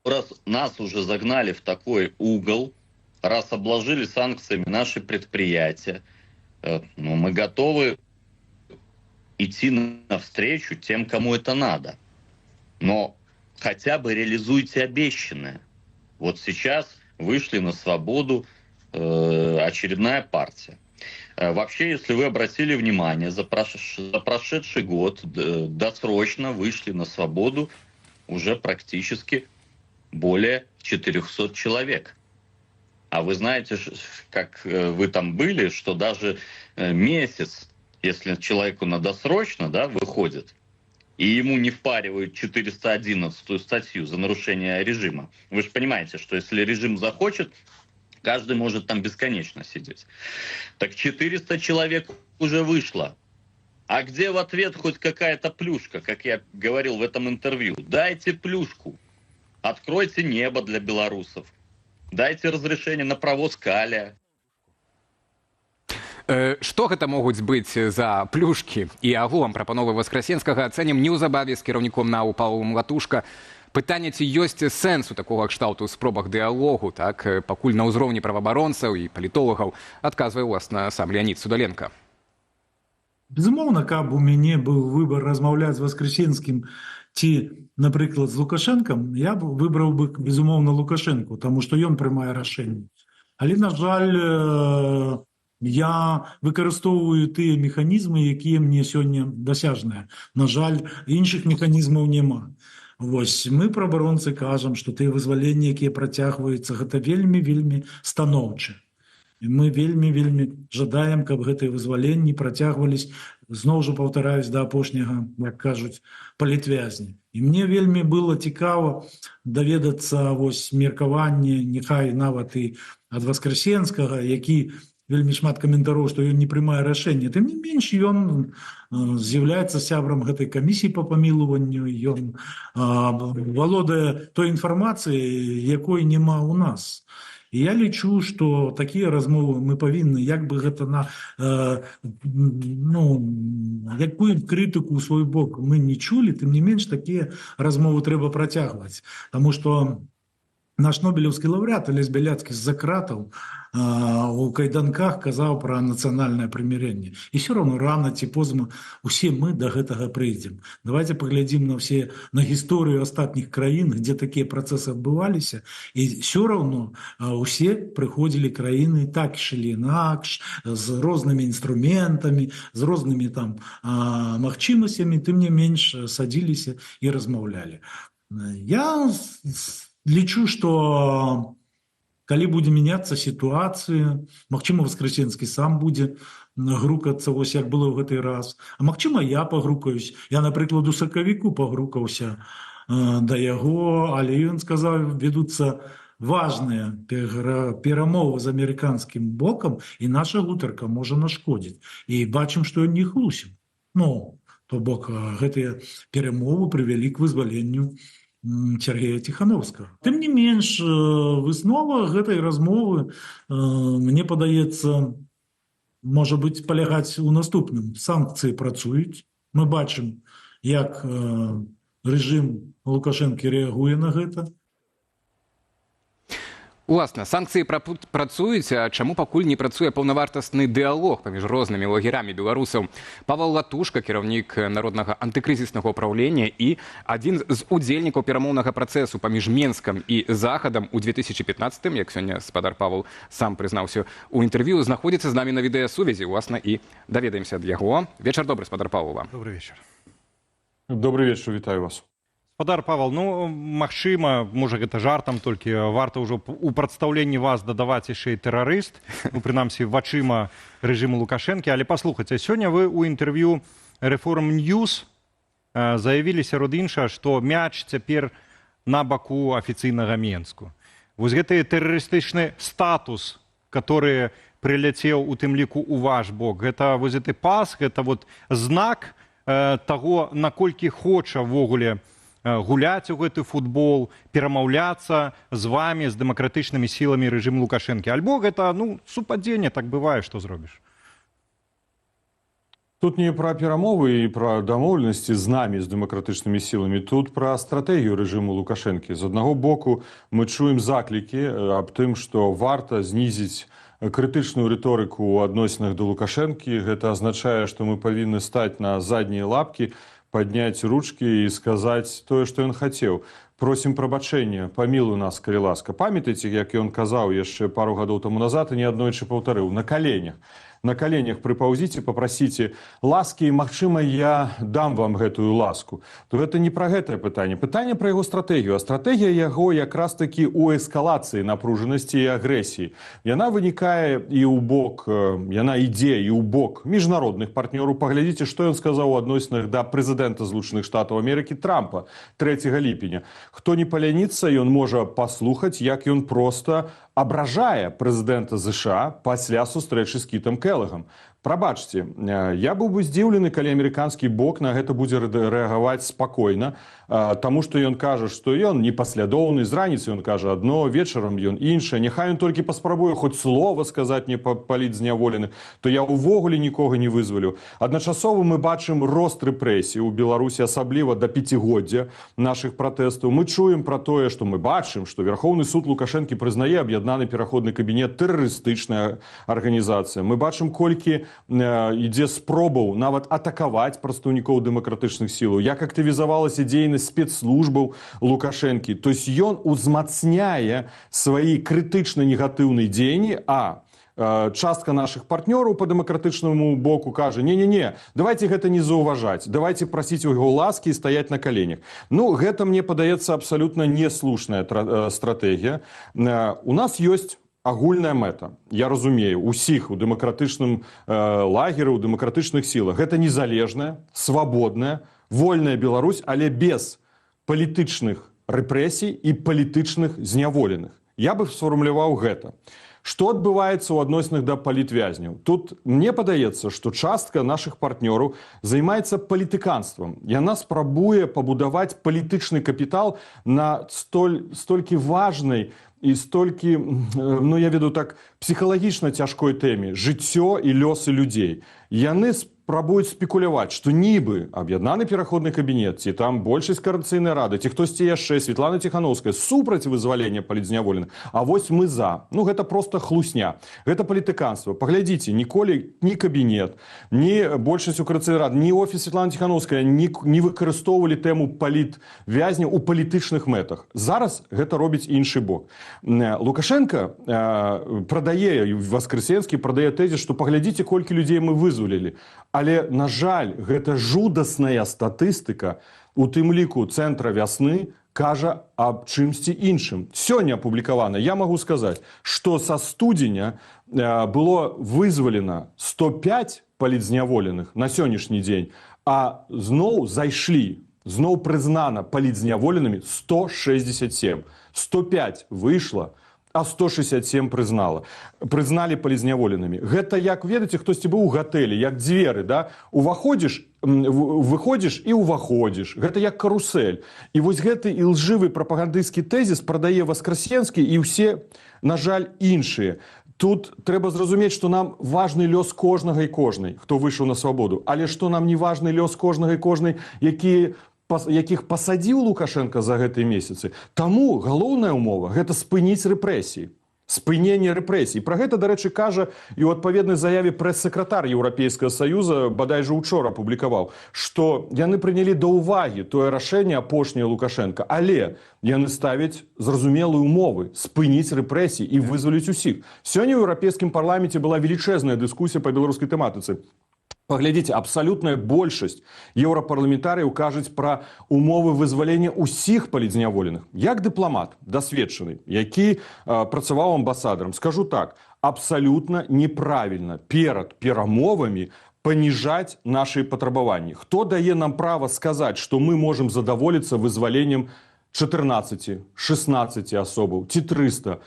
S3: Раз нас уже загнали в такой угол, раз обложили санкциями наши предприятия, мы готовы идти навстречу тем, кому это надо. Но хотя бы реализуйте обещанное. Вот сейчас вышли на свободу очередная партия. Вообще, если вы обратили внимание, за прошедший год досрочно вышли на свободу уже практически более 400 человек. А вы знаете, как вы там были, что даже месяц, если человеку на досрочно выходит, и ему не впаривают 411 статью за нарушение режима. Вы же понимаете, что если режим захочет, каждый может там бесконечно сидеть. Так 400 человек уже вышло. А где в ответ хоть какая-то плюшка, как я говорил в этом интервью? Дайте плюшку. Откройте небо для белорусов. Дайте разрешение на провоз калия.
S20: Што гэта могуць быць за плюшкі? І агулам прапановы Васкрасенскага ацэнім неўзабаве з кіраўніком НАУ Павлом Латушка. Пытанне, ці ёсць сэнс у такога кшталту спробах дыялогу, пакуль на ўзроўні праваабаронцаў і палітолагаў, адказвае ўласна сам Леонід Судаленко.
S22: Безумоўна, каб у мяне быў выбар размаўляць з Васкрасенскім ці, напрыклад, з Лукашэнкам, я б выбраў бы, безумоўна, Лукашэнку, таму што ён прымае рашэнне. Але, на жаль, я выкарыстоўваю тыя механізмы, якія мне сёння дасяжныя. На жаль, іншых механізмаў няма. Вось мы праабаронцы кажам, што тыя вызваленні, якія працягваюцца, гэта вельмі станоўча. І мы вельмі жадаем, каб гэтыя вызваленні працягвались, зноў жа паўтараюсь, да апошняга, як кажуць, палітвязня. І мне вельмі было цікава даведацца вось меркаванне, няхай нават і ад Васкрасенскага, які вельмі шмат каментароў, што ён не прымае рашэнне. Тым не менш, ён з'яўляецца сябрам гэтай камісіі па памілаванню, ён валодае той інфармацыяй, якой няма ў нас. І я лічу, што такія размовы мы павінны, як бы гэта якую крытыку ў свой бок мы не чулі, тым не менш такія размовы трэба працягваць. Таму што наш нобелеўскі лаўрэат Алесь Бяляцкі з-за кратаў у кайданках казаў пра нацыянальнае прымірэнне. І все равно рано ці позна усе мы да гэтага прыйдзем. Давайте паглядзім на гісторыю астатніх краін, дзе такія працэсы адбываліся, і все равно усе прыходзілі краіны так ішлі інакш, з рознымі інструментамі, з рознымі там магчымасцямі, тым не менш садзіліся і размаўлялі. Я лічу, што калі будзе мяняцца сітуацыя, магчыма, Васкрасенскі сам будзе грукацца, вось як было ў гэты раз. А магчыма, я пагрукаюсь. Я, напрыклад, у сакавіку пагрукаўся да яго, але ён сказаў, вядуцца важныя перамовы з амерыканскім бокам, і наша гутарка можа нашкодзіць. І бачым, што ён не хлусіў. То бок, гэтыя перамовы прывялі к вызваленню Сергея Ціхановскага. Тым не менш, выснова гэтай размовы, мне падаецца, можа быць, палягаць у наступным. Санкцыі працуюць. Мы бачым, як рэжым Лукашэнкі рэагуе на гэта.
S20: Уласна, санкцыі працуюць, а чаму пакуль не працуе паўнавартасны дыялог паміж рознымі лагерамі беларусаў? Павел Латушка, кіраўнік народнага антыкрызіснага ўпраўлення і адзін з удзельнікаў перамоўнага працэсу паміж Менскам і Захадам у 2015-м, як сёння спадар Павел сам прызнаўся ў інтэрв'ю, знаходзіцца з намі на відэасувязі, уласна, і даведаемся ад яго. Вечар добры, спадар Павел, вам.
S1: Добрый вечар.
S5: Добрый вечар, вітаю вас.
S1: Спадар Павел, магчыма, можа, гэта жартам, толькі варта ўжо у прадстаўленні вас дадаваць яшчэ і тэрарыст, прынамсі, вачыма рэжыму Лукашэнкі. Але паслухайце, сёння вы ў інтэрв'ю Reform News заявілі сярод іншага, што мяч цяпер на баку афіцыйнага Менску. Вось гэты тэрарыстычны статус, который прыляцеў у тым ліку ў ваш бок, гэта вось гэты пас, гэта вот знак таго, наколькі хоча ввогуле гуляць у гэты футбол, перамаўляцца з вами, з дэмакратычнымі сіламі рэжыму Лукашэнкі. Альбо гэта, супадзенне, так бывае, што зробіш.
S5: Тут не пра перамовы і пра дамоўленасці з намі, з дэмакратычнымі сіламі. Тут пра стратэгію рэжыму Лукашэнкі. З аднаго боку мы чуем заклікі аб тым, што варта знізіць крытычную рыторыку ў адносінах да Лукашэнкі. Гэта азначае, што мы павінны стаць на заднія лапкі, падняць ручкі і сказаць тое, што ён хацеў. Просім прабачэння, памілуй нас, калі ласка. Памятаеце, як ён казаў яшчэ пару гадоў таму назад і неаднойчы паўтарыў, на каленях. На каленях прыпаўзіце, папрасіце ласкі, і, магчыма, я дам вам гэтую ласку. То гэта не пра гэтае пытанне. Пытанне пра яго стратэгію. А стратэгія яго якраз-такі ў эскалацыі напружанасці і агрэсіі. Яна вынікае і ў бок, яна ідзе і ў бок міжнародных партнёраў. Паглядзіце, што ён сказаў у адносінах да прэзідэнта Злучаных Штатаў Амерыкі Трампа 3 ліпеня. Хто не паляніцца, ён можа паслухаць, як ён проста абражае прэзідэнта ЗША пасля сустрэчы з Кітам Келагам. Прабачце, я быў бы здзіўлены, калі амерыканскі бок на гэта будзе рэагаваць спакойна, таму што ён кажа, што ён непаслядоўны, з раніцы ён кажа адно, вечарам ён іншае, няхай ён толькі паспрабуе хоць слова сказаць, не паліць зняволеных, то я ўвогуле нікога не вызвалю. Адначасова мы бачым рост рэпрэсій у Беларусі, асабліва да пяцігоддзя нашых пратэстаў. Мы чуем пра тое, што мы бачым, што Верхоўны суд Лукашэнкі прызнае аб'яднаны пераходны кабінет тэрарыстычная арганізацыя. Мы бачым, колькі ідзе спробаў нават атакаваць прадстаўнікоў дэмакратычных сілаў, як актывізавалася дзейнасць спецслужбаў Лукашэнкі. То есть ён узмацняе свае крытычна негатыўныя дзеянні, а частка наших партнёраў по дэмакратычнаму боку кажа: не-не-не, давайте гэта не заўважаць, давайте прасіць у яго ласкі і стаять на каленях. Ну, гэта, мне падаецца, абсалютна неслушная стратэгія. У нас ёсць агульная мэта. Я разумею, усіх у дэмакратычным лагеры, у дэмакратычных сілах. Гэта незалежная, свабодная, вольная Беларусь, але без палітычных рэпрэсій і палітычных зняволеных. Я бы сфармуляваў гэта. Што адбываецца ў адносінах да палітвязняў? Тут мне падаецца, што частка нашых партнёраў займаецца палітыканствам. Яна спрабуе пабудаваць палітычны капітал на столькі важнай і столькі, ну я веду так, псіхалагічна цяжкой тэме жыццё і лёсы людзей. Яны спрабуюць спекуляваць, што нібы аб'яднаны пераходны кабінет, ці там большасць Коордынацыйнай рады, ці хтосьці яшчэ, Светлана Тихановская, супраць вызвалення палітзняволеных, а вось мы за. Ну гэта просто хлусня, гэта палітыканства. Паглядзіце, ніколі ні кабінет, ні большасць у Коордынацыйнай рады, ні офіс Светлана Тихановская не выкарыстоўвалі тэму палітвязня ў палітычных мэтах. Зараз гэта робіць іншы бок. Лукашенко прадае, Воскресенскі прадае тэзіс, што паглядзіце, колькі людзей мы вызвалілі. Але, на жаль, гэта жудасная статыстыка, у тым ліку Цэнтра вясны, кажа аб чымсьці іншым. Сёння апублікавана, я магу сказаць, што са студзеня было вызвалена 105 палітзняволеных на сённяшні дзень, а зноў зайшлі, зноў прызнана палітзняволенымі 167. 105 выйшла, а 167 прызналі палітзняволенымі. Гэта як, ведаеце, хтосьці быў у гатэлі, як дзверы, да? Выходзіш і ўваходзіш. Гэта як карусель. І вось гэты ілжывы прапагандысцкі тэзіс прадае Воскресенскі і ўсе, на жаль, іншыя. Тут трэба зразумець, што нам важны лёс кожнага і кожнай, хто выйшаў на свабоду, але што нам не важны лёс кожнага і кожнай, якіх пасадзіў Лукашенко за гэтыя месяцы. Таму галоўная ўмова – гэта спыніць рэпрэсіі. Спыненне рэпрэсій. Пра гэта, дарэчы, кажа і ў адпаведнай заяве прэс-сакратар Еўрапейскага Саюза, бадай жа учора апублікаваў, што яны прынялі да ўвагі тое рашэнне апошняе Лукашенка, але яны ставяць зразумелыя ўмовы спыніць рэпрэсіі і вызваліць усіх. Сёння ў Еўрапейскім парламенце была велічэзная дыскусія па беларускай тэматыцы. Паглядзіце, абсалютная большасць еўрапарламентарыяў кажуць пра умовы вызвалення ўсіх палітзняволеных. Як дыпламат дасведчаны, які працаваў амбасадарам, скажу так, абсалютна неправільна перад перамовамі паніжаць нашы патрабаванні. Хто дае нам права сказаць, што мы можам задаволіцца вызваленнем 14, 16 асобаў ці 300?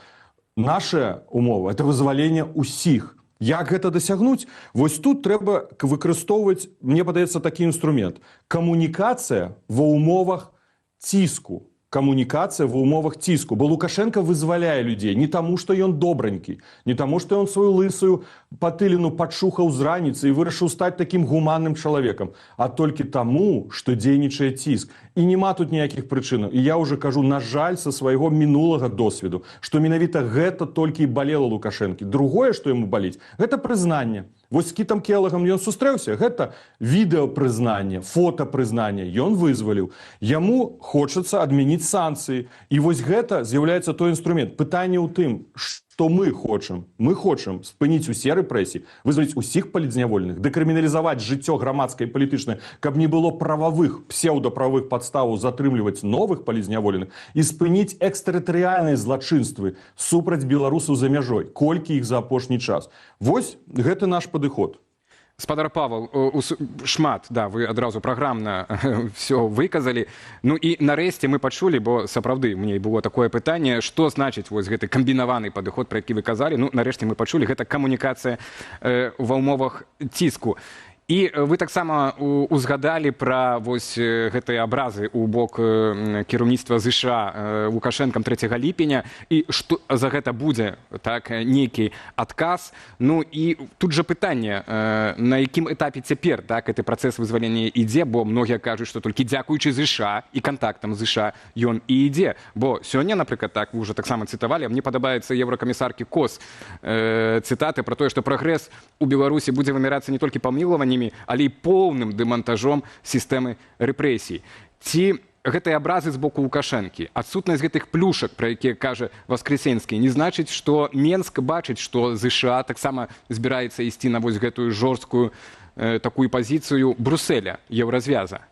S5: Наша умова – это вызваленне ўсіх. Як гэта дасягнуць? Вось тут трэба выкарыстоўваць, мне падаецца, такі інструмент. Камунікацыя ва ўмовах ціску. Камунікацыя ва ўмовах ціску. Бо Лукашенко вызваляе людзей не таму, што ён добранькі, не таму, што ён сваю лысую патыліну падшухаў з раніцы і вырашыў стаць такім гуманным чалавекам, а толькі таму, што дзейнічае ціск. І няма тут ніякіх прычынаў. І я ўжо кажу, на жаль, са свайго мінулага досведу, што менавіта гэта толькі і балела Лукашэнкі. Другое, што яму баліць, гэта прызнанне. Вось з Кітам Келагам ён сустрэўся, гэта відэапрызнанне, фотапрызнанне, ён вызваліў. Яму хочацца адмяніць санкцыі. І вось гэта з'яўляецца той інструмент. Пытанне ў тым, што мы хочам. Мы хочам спыніць усе рэпрэсіі, вызваліць усіх палітзняволеных, дэкрыміналізаваць жыццё грамадскае і палітычнае, каб не было прававых, псеўдаправых падставаў затрымліваць новых палітзняволеных і спыніць экстэрытарыяльныя злачынствы супраць беларусаў за мяжой. Колькі іх за апошні час. Вось гэты наш падыход.
S20: Спадар Павел, шмат, да, вы адразу праграмна все выказалі. Ну і нарэшце мы пачулі, бо сапраўды мне было такое пытанне, што значыць вось гэты камбінаваны падыход, пра які вы казалі. Ну, нарэшце мы пачулі, гэта камунікацыя ва ўмовах ціску. І вы таксама узгадалі пра вось гэтыя абразы ў бок кіраўніцтва ЗША Лукашэнкам 3 ліпеня і што за гэта будзе так нейкі адказ. Ну і тут жа пытанне, на якім этапе цяпер так гэты працэс вызвалення ідзе, бо многія кажуць, што толькі дзякуючы ЗША і кантактам ЗША ён і ідзе. Бо сёння, напрыклад, так вы ўжо таксама цытавалі, мне падабаецца еўракамісаркі Кос цытаты пра тое, што прагрэс у Беларусі будзе вымярацца не толькі памілаваннямі, але і поўным дэмантажом сістэмы рэпрэсій. Ці гэтыя абразы з боку Лукашэнкі, адсутнасць гэтых плюшак, пра якія кажа Васкрэсенскі, не значыць, што Менск бачыць, што ЗША таксама збіраецца ісці на вось гэтую жорсткую такую пазіцыю Брюсселя, еўразвяза.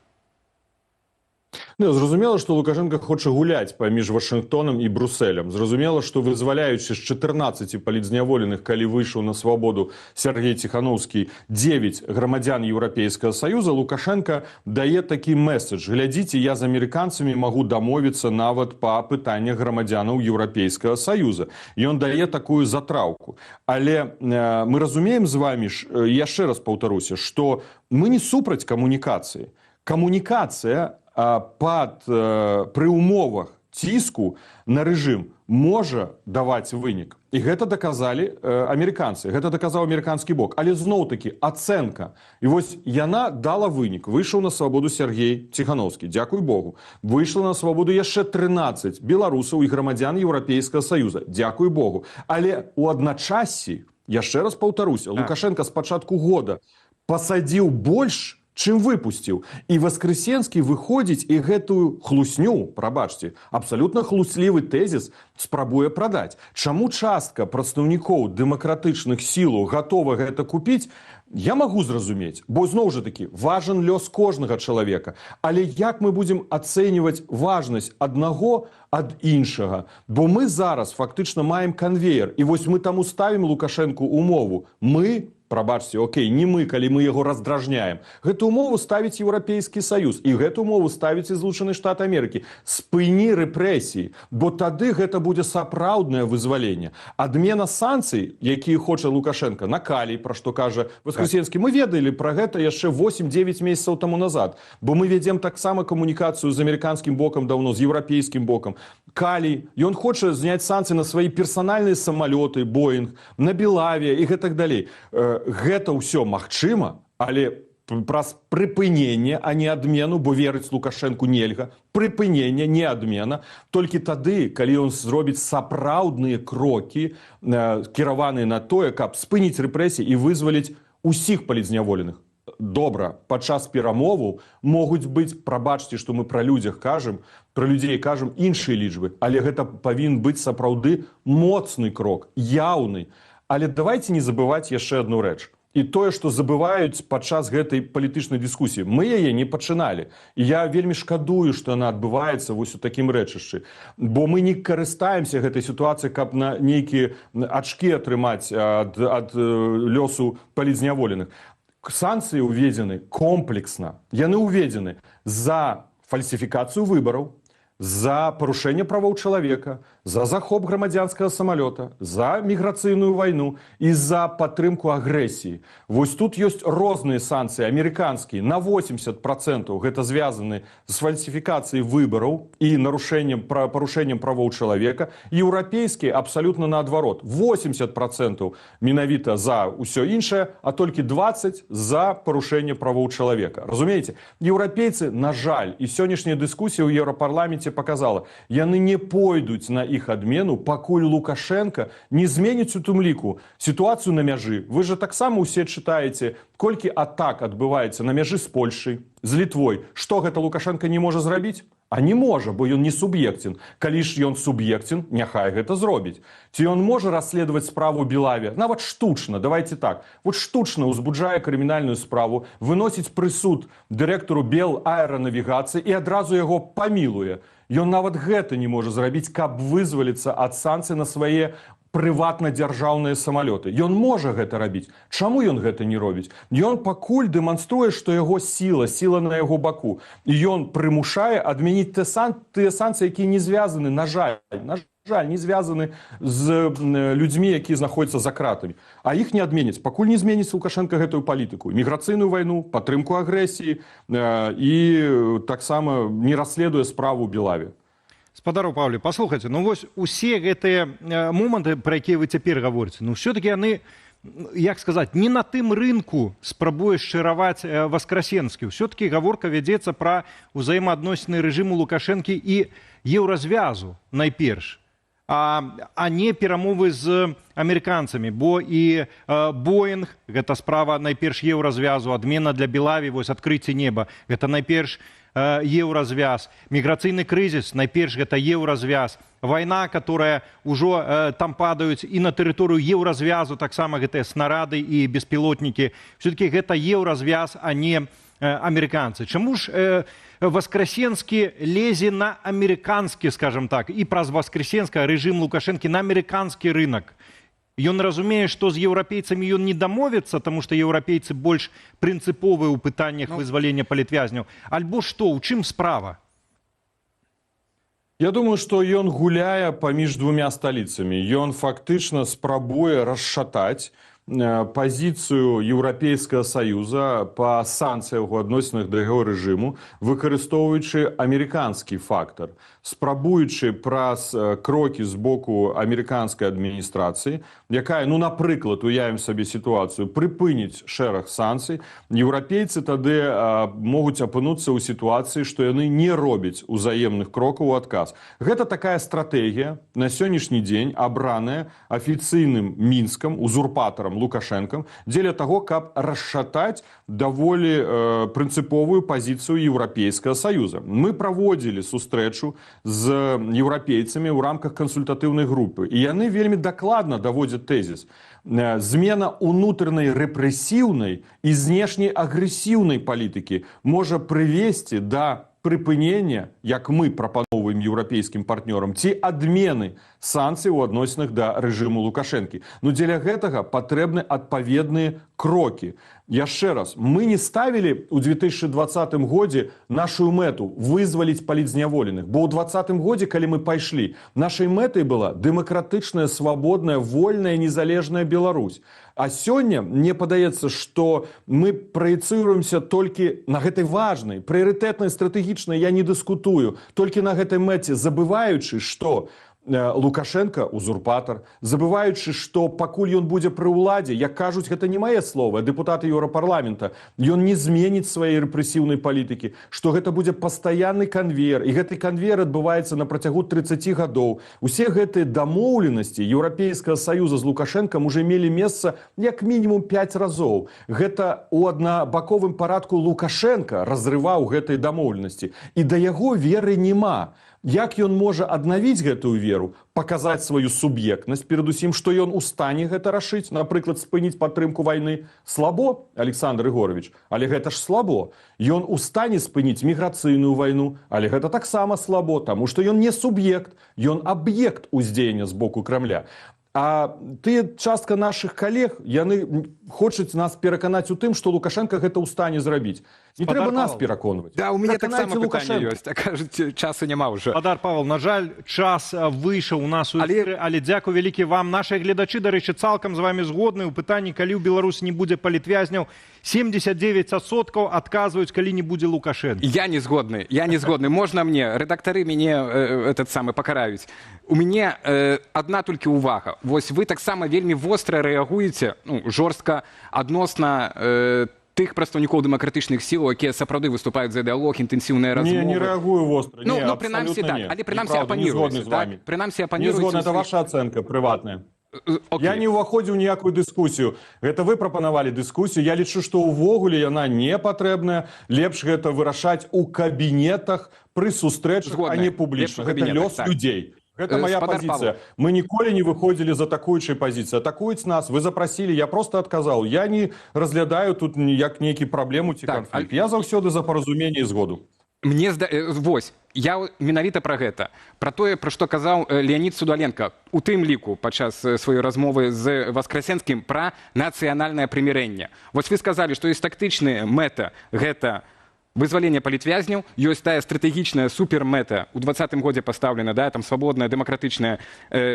S5: Ну, зразумела, што Лукашенко хоча гуляць паміж Вашынгтонам і Брюсселем. Зразумела, што вызваляючы з 14 палітзняволеных, калі выйшаў на свабоду Сергей Ціхановскі, 9 грамадзян Еўрапейскага Саюза, Лукашенко дае такі месседж. Глядзіце, я з амерыканцамі магу дамовіцца нават па пытаннях грамадзянаў Еўрапейскага Саюза. Ён дае такую затраўку. Але мы разумеем з вамі, яшчэ раз паўтаруся, што мы не супраць камунікацыі. Камунікацыя пры умовах ціску на рэжым можа даваць вынік. І гэта даказалі амерыканцы, гэта даказаў амерыканскі бок. Але зноў-такі ацэнка. І вось яна дала вынік. Выйшаў на свабоду Сергей Ціхановскі, дзякуй Богу. Выйшла на свабоду яшчэ 13 беларусаў і грамадзян Еўрапейскага Саюза, дзякуй Богу. Але ў адначассі, яшчэ раз паўтаруся, Лукашенко з пачатку года пасадзіў больш, чым выпусціў. І Васкрэсенскі выходзіць і гэтую хлусню, прабачце, абсалютна хлуслівы тэзіс спрабуе прадаць. Чаму частка прадстаўнікоў дэмакратычных сілаў гатова гэта купіць, я магу зразумець, бо зноў жа такі важен лёс кожнага чалавека. Але як мы будзем ацэньваць важнасць аднаго ад іншага? Бо мы зараз фактычна маем канвеер, і вось мы таму ставім Лукашэнку умову. Мы, прабачце, окей, не мы, калі мы яго раздражняем. Гэту умову ставіць Еўрапейскі Саюз, і гэту умову ставіць і Злучаны Штат Амерыкі. Спыні рэпрэсіі, бо тады гэта будзе сапраўднае вызваленне. Адмена санкцый, якія хоча Лукашенко, на калій, пра што кажа Васкрэсенскі, мы ведалі пра гэта яшчэ 8-9 месяцаў таму назад, бо мы ведзем таксама камунікацыю з амерыканскім бокам даўно, з еўрапейскім бокам. Калій, ён хоча зняць санкцыі на свае персанальныя самалёты, Боінг, на Белавія і гэтак далей. Гэта ўсё магчыма, але праз прыпыненне, а не адмену, бо верыць Лукашэнку нельга. Прыпыненне, не адмена. Толькі тады, калі ён зробіць сапраўдныя крокі, кіраваныя на тое, каб спыніць рэпрэсіі і вызваліць усіх палітзняволеных. Добра, падчас перамоваў могуць быць, прабачце, што мы пра людзях кажам, пра людзей кажам іншыя лічбы, але гэта павінен быць сапраўды моцны крок, яўны. Але давайте не забываць яшчэ одну рэч. І тое, што забываюць падчас гэтай палітычнай дыскусіі. Мы яе не пачыналі. І я вельмі шкадую, што яна адбываецца вось у такім рэчышчы. Бо мы не карыстаемся гэтай сітуацыяй, каб на нейкія ачкі атрымаць ад лёсу палітзняволеных. Санкцыі ўведзены комплексна. Яны ўведзены за фальсіфікацыю выбараў, за парушэнне правоў чалавека, за захоп грамадзянскага самалёта, за міграцыйную вайну і за падтрымку агрэсіі. Вось тут ёсць розныя санкцыі, амерыканскія, на 80% гэта звязаны з фальсіфікацыяй выбараў і парушэннем правоў чалавека, еўрапейскія абсалютна наадварот. 80% менавіта за ўсё іншае, а толькі 20% за парушэнне правоў чалавека. Разумееце? Еўрапейцы, на жаль, і сённяшняя дыскусія ў Еўрапарламенце показала, яны не пойдуць на іх адмену, пакуль Лукашенко не зменіць у тым ліку сітуацыю на мяжы. Вы же таксама ўсе чытаеце, колькі атак адбываецца на мяжы з Польшай, з Літвой. Што гэта Лукашенко не можа зрабіць? А не можа, бо ён не суб'ектен. Калі ж ён суб'ектен, няхай гэта зробіць. Ці ён можа расследаваць справу Белаві? Нават штучна, давайте так. Вот штучна узбуджае крымінальную справу, выносіць прысуд дырэктару Белаэранавігацыі і адразу яго памілуе. Ён нават гэта не можа зрабіць, каб вызваліцца ад санкцый на свае прыватна-дзяржаўныя самалёты. Ён можа гэта рабіць. Чаму ён гэта не робіць? Ён пакуль дэманструе, што яго сіла на яго баку. І ён прымушае адмяніць тыя санкцыі, якія не звязаны, на жаль, не звязаны з людзьмі, якія знаходзяцца за кратамі. А іх не адменяць, пакуль не зменіць Лукашенко гэтую палітыку. Міграцыйную вайну, падтрымку агрэсіі і таксама не расследуе справу Белаві.
S1: Спадару Павле, паслухайце, ну вось усе гэтыя моманты, пра якія вы цяпер гаворыце, ну ўсё-такі яны, як сказаць, не на тым рынку спрабуе шчыраваць Васкрэсенскі. Ўсё-такі гаворка вядзецца пра ўзаемаадносіны рэжыму Лукашэнкі і еўразвязу найперш, а не перамовы з амерыканцамі, бо і Боінг, гэта справа найперш еўразвязу, адмена для Белаві, вось адкрыцце неба, гэта найперш еўразвяз, міграцыйны крызіс, найперш гэта еўразвяз, вайна, которая ўжо там падаюць і на тэрыторыю еўразвязу, таксама гэтыя снарады і беспілотнікі. Все-таки гэта еўразвяз, а не амерыканцы. Чаму ж Воскресенскі лезе на амерыканскі, скажем так, і праз Воскресенска рэжым Лукашэнкі на амерыканскі рынок? Ён разумее, што з еўрапейцамі ён не дамовіцца, таму што еўрапейцы больш прынцыповыя ў пытаннях вызвалення палітвязняў. Альбо што, у чым справа?
S5: Я думаю, што ён гуляе паміж двумя сталіцамі. Ён фактычна спрабуе расшатаць пазіцыю Еўрапейскага Саюза па санкцыях у адносінах да яго рэжыму, выкарыстоўваючы амерыканскі фактар, спрабуючы праз крокі з боку амерыканскай адміністрацыі, якая, ну, напрыклад, уявім сабе сітуацыю, прыпыніць шэраг санкцый, еўрапейцы тады могуць апынуцца ў сітуацыі, што яны не робяць узаемных крокаў у адказ. Гэта такая стратэгія на сённяшні дзень абраная афіцыйным Мінскам, узурпатарам Лукашэнкам, дзеля таго, каб расшатаць даволі прынцыповую пазіцыю Еўрапейскага Саюза. Мы праводзілі сустрэчу з еўрапейцамі ў рамках кансультатыўнай групы, і яны вельмі дакладна даводзяць тэзіс. Змена унутранай рэпрэсіўнай і знешняй агрэсіўнай палітыкі можа прывесці да прыпынення, як мы прапаноўваем еўрапейскім партнёрам, ці адмены санкцый у адносінах да рэжыму Лукашэнкі. Ну, дзеля гэтага патрэбны адпаведныя крокі. Яшчэ раз, мы не ставілі ў 2020 годзе нашу мэту вызваліць палітзняволеных, бо ў 2020 годзе, калі мы пайшлі, нашай мэтай была дэмакратычная, свабодная, вольная, незалежная Беларусь. А сёння мне падаецца, што мы праецыруемся толькі на гэтай важнай, прыярытэтнай, стратэгічнай, я не дыскутую, толькі на гэтай мэце, забываючы, што Лукашенко узурпатор, забываючы, што пакуль ён будзе пры ўладзе, як кажуць, гэта не мае словы, дэпутаты Еўрапарламента, ён не зменіць сваёй рэпрэсіўнай палітыкі, што гэта будзе пастаянны канвейер, і гэты канвейер адбываецца на працягу 30 гадоў. Усе гэтыя дамоўленасці Еўрапейскага Саюза з Лукашэнкам уже мелі месца як мінімум 5 разоў. Гэта ў аднабаковым парадку Лукашенка разрываў гэтай дамоўленасці, і да яго веры няма. Як ён можа аднавіць гэтую веру, паказаць сваю суб'ектнасць, перадусім, што ён у стане гэта рашыць, напрыклад, спыніць падтрымку вайны? Слабо, Александр Егорович, але гэта ж слабо. Ён у стане спыніць міграцыйную вайну, але гэта таксама слабо, таму што ён не суб'ект, ён аб'ект уздзеяння з боку Крамля. А тыя частка нашых калег, яны хочуць нас пераканаць у тым, што Лукашенко гэта ў стане зрабіць. Не трэба нас пераконваць.
S20: Да, у мяне таксама пытанне ёсць, а кажуць, часу няма ўжо.
S1: Спадар Павел, на жаль, час выйшаў у нас у эфіры, але дзякуй вялікі вам. Нашыя гледачы, дарэчы, цалкам з вами згодны. У пытанні, калі ў Беларусі не будзе палітвязняў, 79% адказваюць, калі не будзе Лукашенко.
S20: Я не згодны, Можна мне, рэдактары мяне этот самы пакараюць. У мяне адна толькі ўвага. Вось вы таксама вельмі востра рэагуеце, жорстка адносна тых прадстаўнікоў дэмакратычных сіл, якія сапраўды выступаюць за дыялог, інтэнсіўныя размовы.
S5: Не рэагую востра, не,
S20: прынамсі так, але прынамсі
S5: апаніруеце, так? Не згодны, это ваша ацэнка прыватная. Я не ўваходзіў ніякую дыскусію. Гэта вы прапанавалі дыскусію. Я лічу, што ўвогуле яна не патрэбная. Лепш гэта вырашаць у кабінетах пры сустрэчах, а не публічна. Гэта лёс людзей. Гэта моя пазіцыя. Мы ніколі не выходзілі з атакуючай пазіцыі. Атакуюць нас, вы запрасілі, я просто адказаў. Я не разглядаю тут як нейкі праблему ці канфлікт. Я заўсёды за паразуменне і згоду.
S20: Вось, я менавіта пра гэта. Пра тое, пра што казаў Леонід Судаленко, у тым ліку падчас сваёй размовы з Воскресенскім пра нацыянальнае прымірэнне. Вось вы сказалі, што ёсць тактычная мэта, гэта вызвалення палітвязняў, ёсць тая стратэгічная супермэта ў 2020 годзе пастаўлена, да, там свабодная дэмакратычная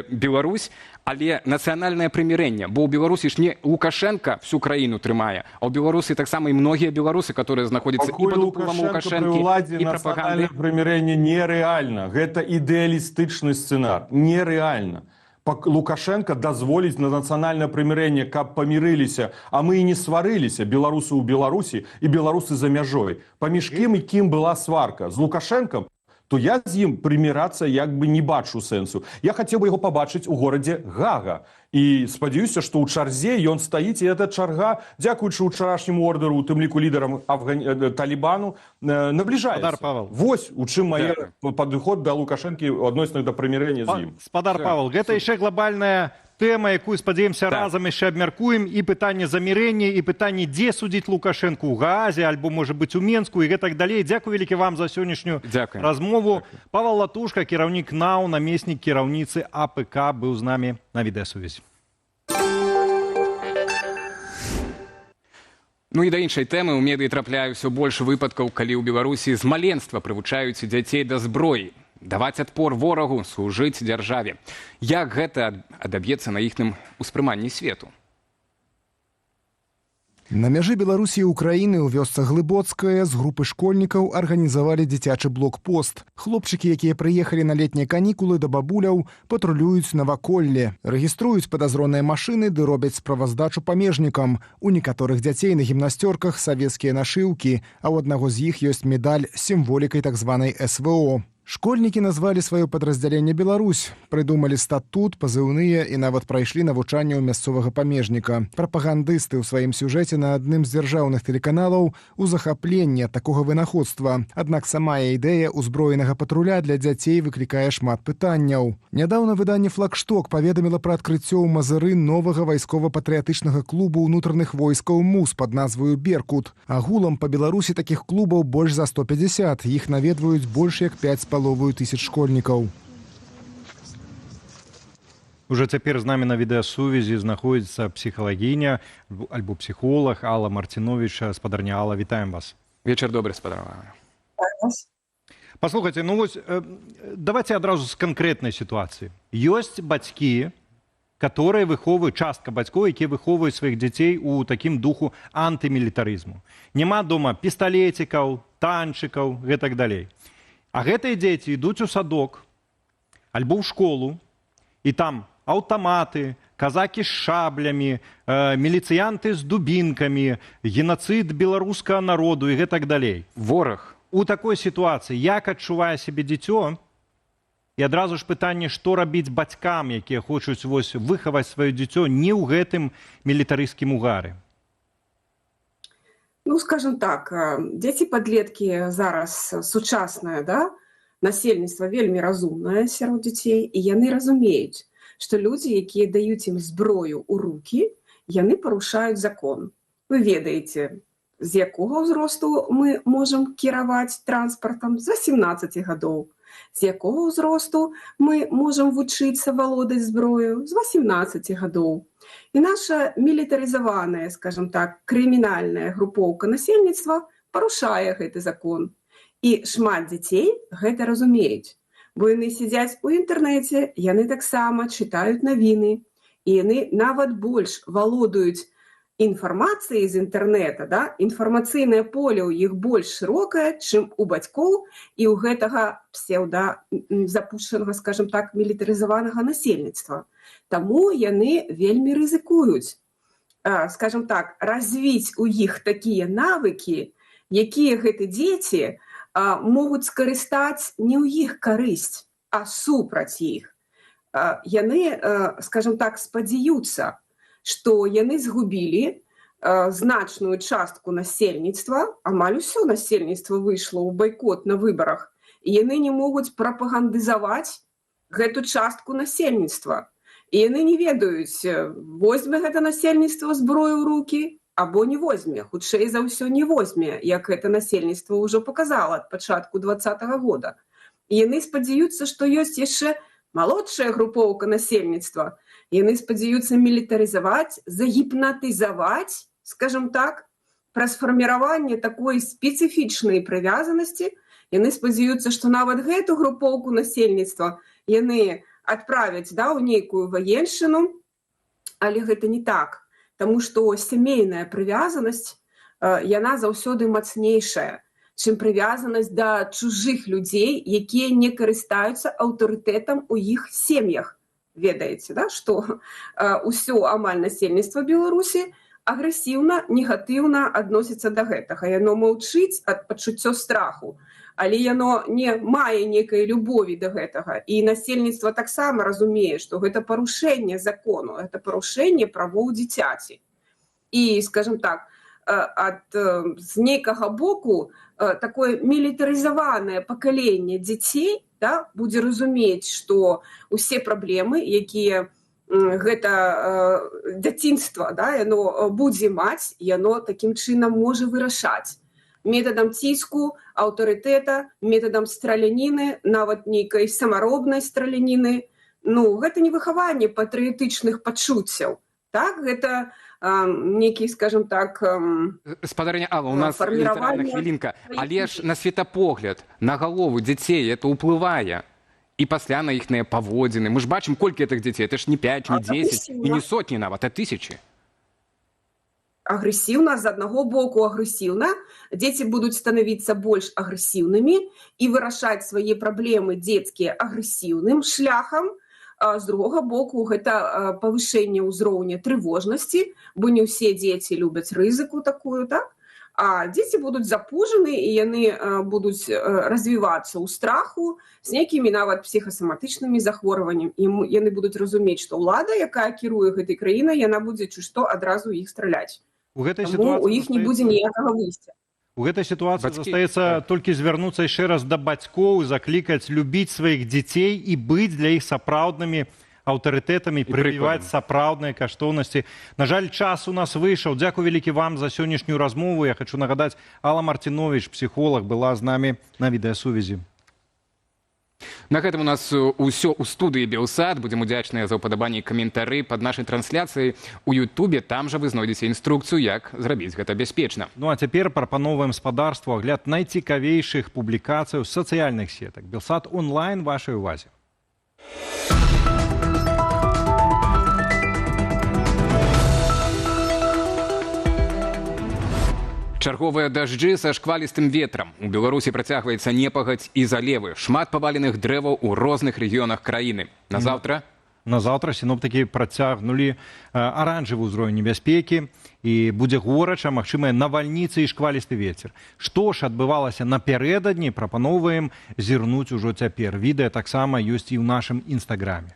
S20: Беларусь, але нацыянальнае прымірэнне, бо ў Беларусі ж не Лукашенко всю краіну трымае, а ў Беларусі таксама і многія беларусы, которые знаходзяцца і пад уплывам Лукашэнкі, і прапаганды.
S5: Нацыянальнае прымірэнне нерэальна, гэта ідэалістычны сцэнар, нерэальна. Лукашенко дазволіць на нацыянальнае прымірэнне, каб памірыліся, а мы і не сварыліся, беларусы ў Беларусі і беларусы за мяжой. Паміж кім і кім была сварка? З Лукашэнкам? то я з ім прымірацца як бы не бачу сэнсу. Я хацеў бы яго пабачыць у горадзе Гага. І спадзяюся, што ў чарзе ён стаіць, і эта чарга, дзякуючы ўчарашняму ордэру, у тым ліку лідарам Талібану, набліжаецца. Вось у чым мае падыход да Лукашэнкі адносна да прымірэння з ім.
S1: Спадар Павел, гэта яшчэ глобальная тэма, якую, спадзяемся, разам яшчэ абмяркуем, і пытанне замірэння, і пытанне, дзе судзіць Лукашэнку, у Гаазе, альбо, можа быць, у Менску, і гэтак далей. Дзякуй вялікі вам за сённяшнюю размову. Павел Латушка, кіраўнік НАУ, намеснік кіраўніцы АПК, быў з намі на відэасувязі.
S20: Ну і да іншай тэмы, у медыі трапляе ўсё больш выпадкаў, калі ў Беларусі з маленства прывучаюць дзяцей да зброі. Даваць адпор ворагу, служыць дзяржаве. Як гэта адаб'ецца на іхным успрыманні свету?
S8: На мяжы Беларусі і Украіны ў вёсцы Глыбоцкая з групы школьнікаў арганізавалі дзіцячы блокпост. Хлопчыкі, якія прыехалі на летнія канікулы да бабуляў, патрулююць наваколле, рэгіструюць падазроныя машыны ды робяць справаздачу памежнікам. У некаторых дзяцей на гімнасцёрках савецкія нашыўкі, а ў аднаго з іх ёсць медаль з сімволікай так званай СВО. Школьнікі назвалі сваё падраздзяленне «Беларусь», прыдумалі статут, пазыўныя і нават прайшлі навучанне ў мясцовага памежніка. Прапагандысты ў сваім сюжэце на адным з дзяржаўных тэлеканалаў у захапленні ад такога вынаходства. Аднак самая ідэя ўзброенага патруля для дзяцей выклікае шмат пытанняў. Нядаўна выданне «Флагшток» паведаміла пра адкрыццё ў Мазыры новага вайскова-патрыятычнага клубу ўнутраных войскаў МУС пад назваю «Беркут». Агулам па Беларусі такіх клубаў больш за 150. Іх наведваюць больш як 5,5 тысяч школьнікаў.
S1: Уже цяпер з намі на відэасувязі знаходзіцца псіхалагіня альбо псіхолог Алла Мартинович. Спадарня Алла, вітаем вас.
S20: Вечар добры, спадарня.
S1: Паслухайце, ну вось давайте адразу з канкрэтнай сітуацыі. Ёсць бацькі, которые выхоўваюць, частка бацькоў, якія выхоўваюць сваіх дзяцей у такім духу антымілітарызму. Няма дома пісталецікаў, танчыкаў, гэтак далей. А гэтыя дзеці ідуць у садок альбо ў школу, і там аўтаматы, казакі з шаблямі, міліцыянты з дубінкамі, генацыд беларускага народу і гэтак далей.
S20: Вораг.
S1: У такой сітуацыі як адчувае сябе дзіцё? І адразу ж пытанне, што рабіць бацькам, якія хочуць вось выхаваць сваё дзіцё не ў гэтым мілітарысцкім угары?
S11: Ну, скажем так, дзеці-падлеткі зараз сучаснае, да? Насельніцтва вельмі разумнае сярод дзяцей, і яны разумеюць, што людзі, якія даюць ім зброю ў рукі, яны парушаюць закон. Вы ведаеце, з якога ўзросту мы можам кіраваць транспартам? З 18 гадоў. З якога ўзросту мы можам вучыцца валодаць зброю? З 18 гадоў. І наша мілітарызаваная, скажем так, крымінальная групоўка насельніцтва парушае гэты закон. І шмат дзяцей гэта разумеюць. Бо яны сядзяць у інтэрнэце, яны таксама чытаюць навіны, і яны нават больш валодаюць інфармацыяй з інтэрнэта, да? Інфармацыйнае поле ў іх больш шырокае, чым у бацькоў і ў гэтага псеўдазапушчанага, скажем так, мілітарызаванага насельніцтва. Таму яны вельмі рызыкуюць, скажем так, развіць у іх такія навыкі, якія гэты дзеці могуць скарыстаць не ў іх карысць, а супраць іх. Яны, скажем так, спадзяюцца, што яны згубілі значную частку насельніцтва, амаль усё насельніцтва выйшло ў байкот на выбарах, і яны не могуць прапагандызаваць гэту частку насельніцтва. І яны не ведаюць, возьме гэта насельніцтва зброю ў рукі, або не возьме, хутчэй за ўсё не возьме, як гэта насельніцтва ўжо показала ад пачатку 2020 года. І яны спадзяюцца, што ёсць яшчэ малодшая групоўка насельніцтва. Яны спадзяюцца мілітарызаваць, загіпнатызаваць, скажем так, праз фарміраванне такой спецыфічнай прывязанасці. Яны спадзяюцца, што нават гэту групоўку насельніцтва яны адправяць, да, ў нейкую ваеншчыну, але гэта не так. Таму што сямейная прывязанасць, яна заўсёды мацнейшая, чым прывязанасць да чужых людзей, якія не карыстаюцца аўтарытэтам у іх сем'ях. Ведаеце, да, што ўсё амаль насельніцтва Беларусі агрэсіўна, негатыўна адносіцца да гэтага. Яно маўчыць ад пачуццё страху. але яно не мае некай любові да гэтага. І насельніцтва таксама разумее, што гэта парушэнне закону, гэта парушэнне правоў дзіцяці. І, скажем так, з нейкага боку такое мілітарызаванае пакаленне дзяцей, да, будзе разумець, што усе праблемы, якія гэта дзяцінства, да, яно будзе маць, яно такім чынам можа вырашаць. Метадам ціску, аўтарытэта, метадам страляніны, нават нейкай самаробнай страляніны. Ну, гэта не выхаванне патрыятычных пачуццяў. Так, гэта некі, скажем так,
S20: спадарня Алла, у нас літаральна хвілінка, але ж на светапогляд, на галову дзяцей это ўплывае. І пасля на іхныя паводзіны. Мы ж бачым, колькі гэтых дзяцей. Это ж не 5, не 10, і не сотні нават, а тысячы.
S11: Агрэсіўна, з аднаго боку агрэсіўна. Дзеці будуць станавіцца больш агрэсіўнымі і вырашаць свае праблемы дзецкія агрэсіўным шляхам. З другога боку, гэта павышэнне ўзроўня трывожнасці, бо не ўсе дзеці любяць рызыку такую, так? А дзеці будуць запужаны, і яны будуць развівацца ў страху з нейкімі нават псіхасаматычнымі захворваннямі. І яны будуць разумець, што ўлада, якая кіруе гэтай краінай, яна будзе чуць што адразу іх страляць. Таму у іх не будзе ніякага выйсця.
S1: У гэтай сітуацыі застаецца толькі звярнуцца яшчэ раз да бацькоў, заклікаць любіць сваіх дзяцей і быць для іх сапраўднымі аўтарытэтамі, прывіваць сапраўдныя каштоўнасці. На жаль, час у нас выйшаў. Дзякуй вялікі вам за сённяшнюю размову. Я хочу нагадаць, Алла Мартинович, псіхолог, была з намі на відэасувязі.
S20: На гэтым у нас усё ў студыі Белсат. Будзем удзячныя за ўпадабанні і каментары пад нашай трансляцыяй у Ютубе. Там жа вы знойдзеце інструкцыю, як зрабіць гэта бяспечна.
S1: Ну а цяпер прапаноўваем спадарству агляд найцікавейшых публікацый з сацыяльных сетак. Белсат онлайн вашай увазе.
S20: Чарговыя дажджы са шквалістым ветрам. У Беларусі працягваецца непагадзь і залевы. Шмат паваленых дрэваў у розных рэгіёнах краіны. На заўтра?
S1: На заўтра сіноптыкі працягнулі аранжавы ўзровень небяспекі і будзе горача, магчымыя навальніцы і шквалісты вецер. Што ж адбывалася напярэдадні, прапаноўваем зірнуць ужо цяпер. Відэа таксама ёсць і ў нашым інстаграме.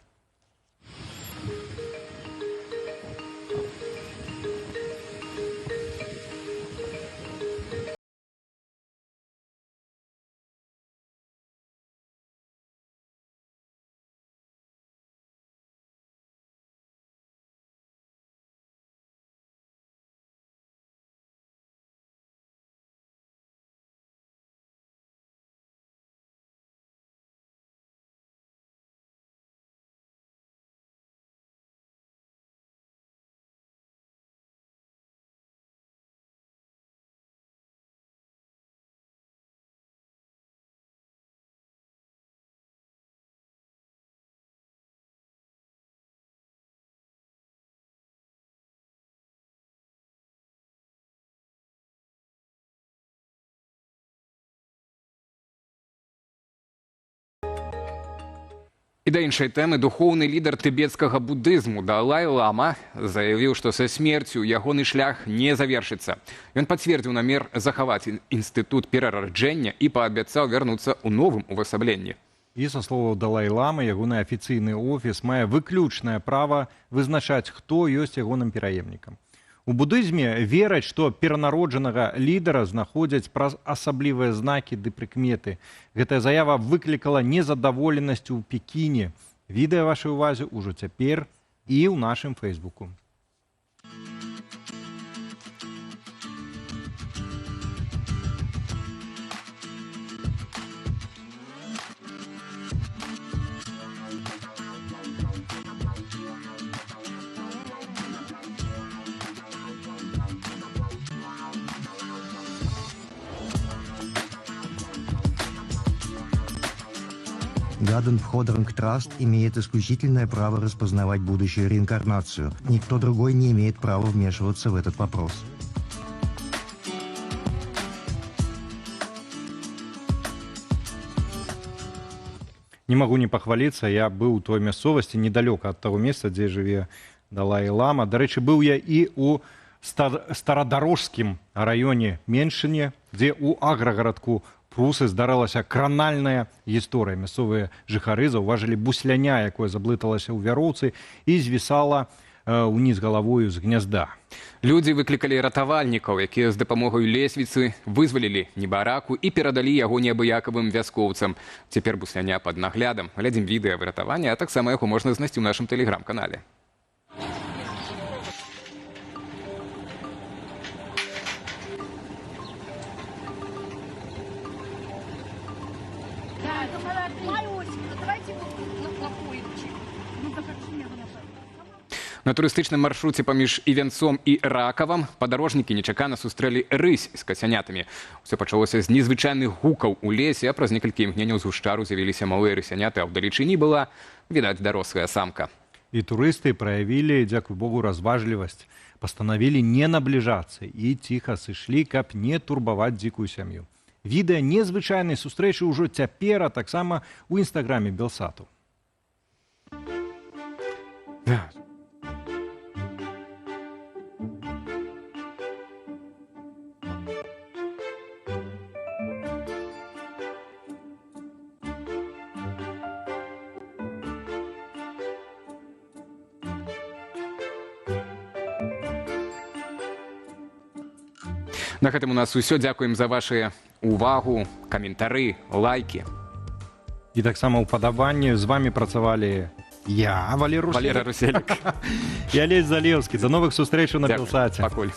S20: І да іншай тэмы духоўны лідар тыбецкага будызму Далай-лама заявіў, што са смерцю ягоны шлях не завершыцца. Ён пацвердзіў намер захаваць інстытут перараджэння і паабяцаў вярнуцца ў новым увасабленні.
S1: І, са словаў Далай-ламы, ягоны афіцыйны офіс мае выключнае права вызначаць, хто ёсць ягоным пераемнікам. У будызме вераць, што перанароджанага лідара знаходзяць праз асаблівыя знакі ды прыкметы. Гэтая заява выклікала незадаволенасць у Пекіне. Відэа вашай увазе ўжо цяпер і ў нашым фэйсбуку.
S2: Гаден Входранг Траст имеет исключительное право распознавать будущую реинкарнацию. Никто другой не имеет права вмешиваться в этот вопрос.
S1: Не могу не похвалиться, я был у той мясцовасці недалеко от того места, где жыве Далай-лама. Дарэчы, быў я і у Старадарожскім раёне Меншыне, дзе у аграгарадку Прусы здаралася кранальная гісторыя. Мясцовыя жыхары заўважылі бусляня, якое заблыталася ў вяроўцы і звісала ўніз галавою з гнязда.
S20: Людзі выклікалі ратавальнікаў, якія з дапамогай лесвіцы вызвалілі небараку і перадалі яго неабыякавым вяскоўцам. Цяпер бусляня пад наглядам. Глядзім відэа выратавання, а таксама яго можна знайсці ў нашым тэлеграм-канале. На турыстычным маршруце паміж Івянцом і Ракавам падарожнікі нечакана сустрэлі рысь з кацянятамі. Усё пачалося з незвычайных гукаў у лесе, а праз некалькі імгненняў з гушчару з'явіліся малыя рысяняты, а ўдалечыні была відаць дарослая самка.
S1: І турысты праявілі, дзякуй Богу, разважлівасць, пастанавілі не набліжацца і ціха сышлі, каб не турбаваць дзікую сям'ю. Відэа незвычайнай сустрэчы ўжо цяпер, а таксама ў інстаграме Белсату.
S20: На гэтым у нас усё. Дзякуем за вашу увагу, каментары, лайкі.
S1: І таксама ўпадабанне. З вамі працавалі я, Валера Руселік,
S20: і
S1: Алесь Залеўскі. До новых сустрэчаў на
S20: Белсаце.
S1: Пакуль.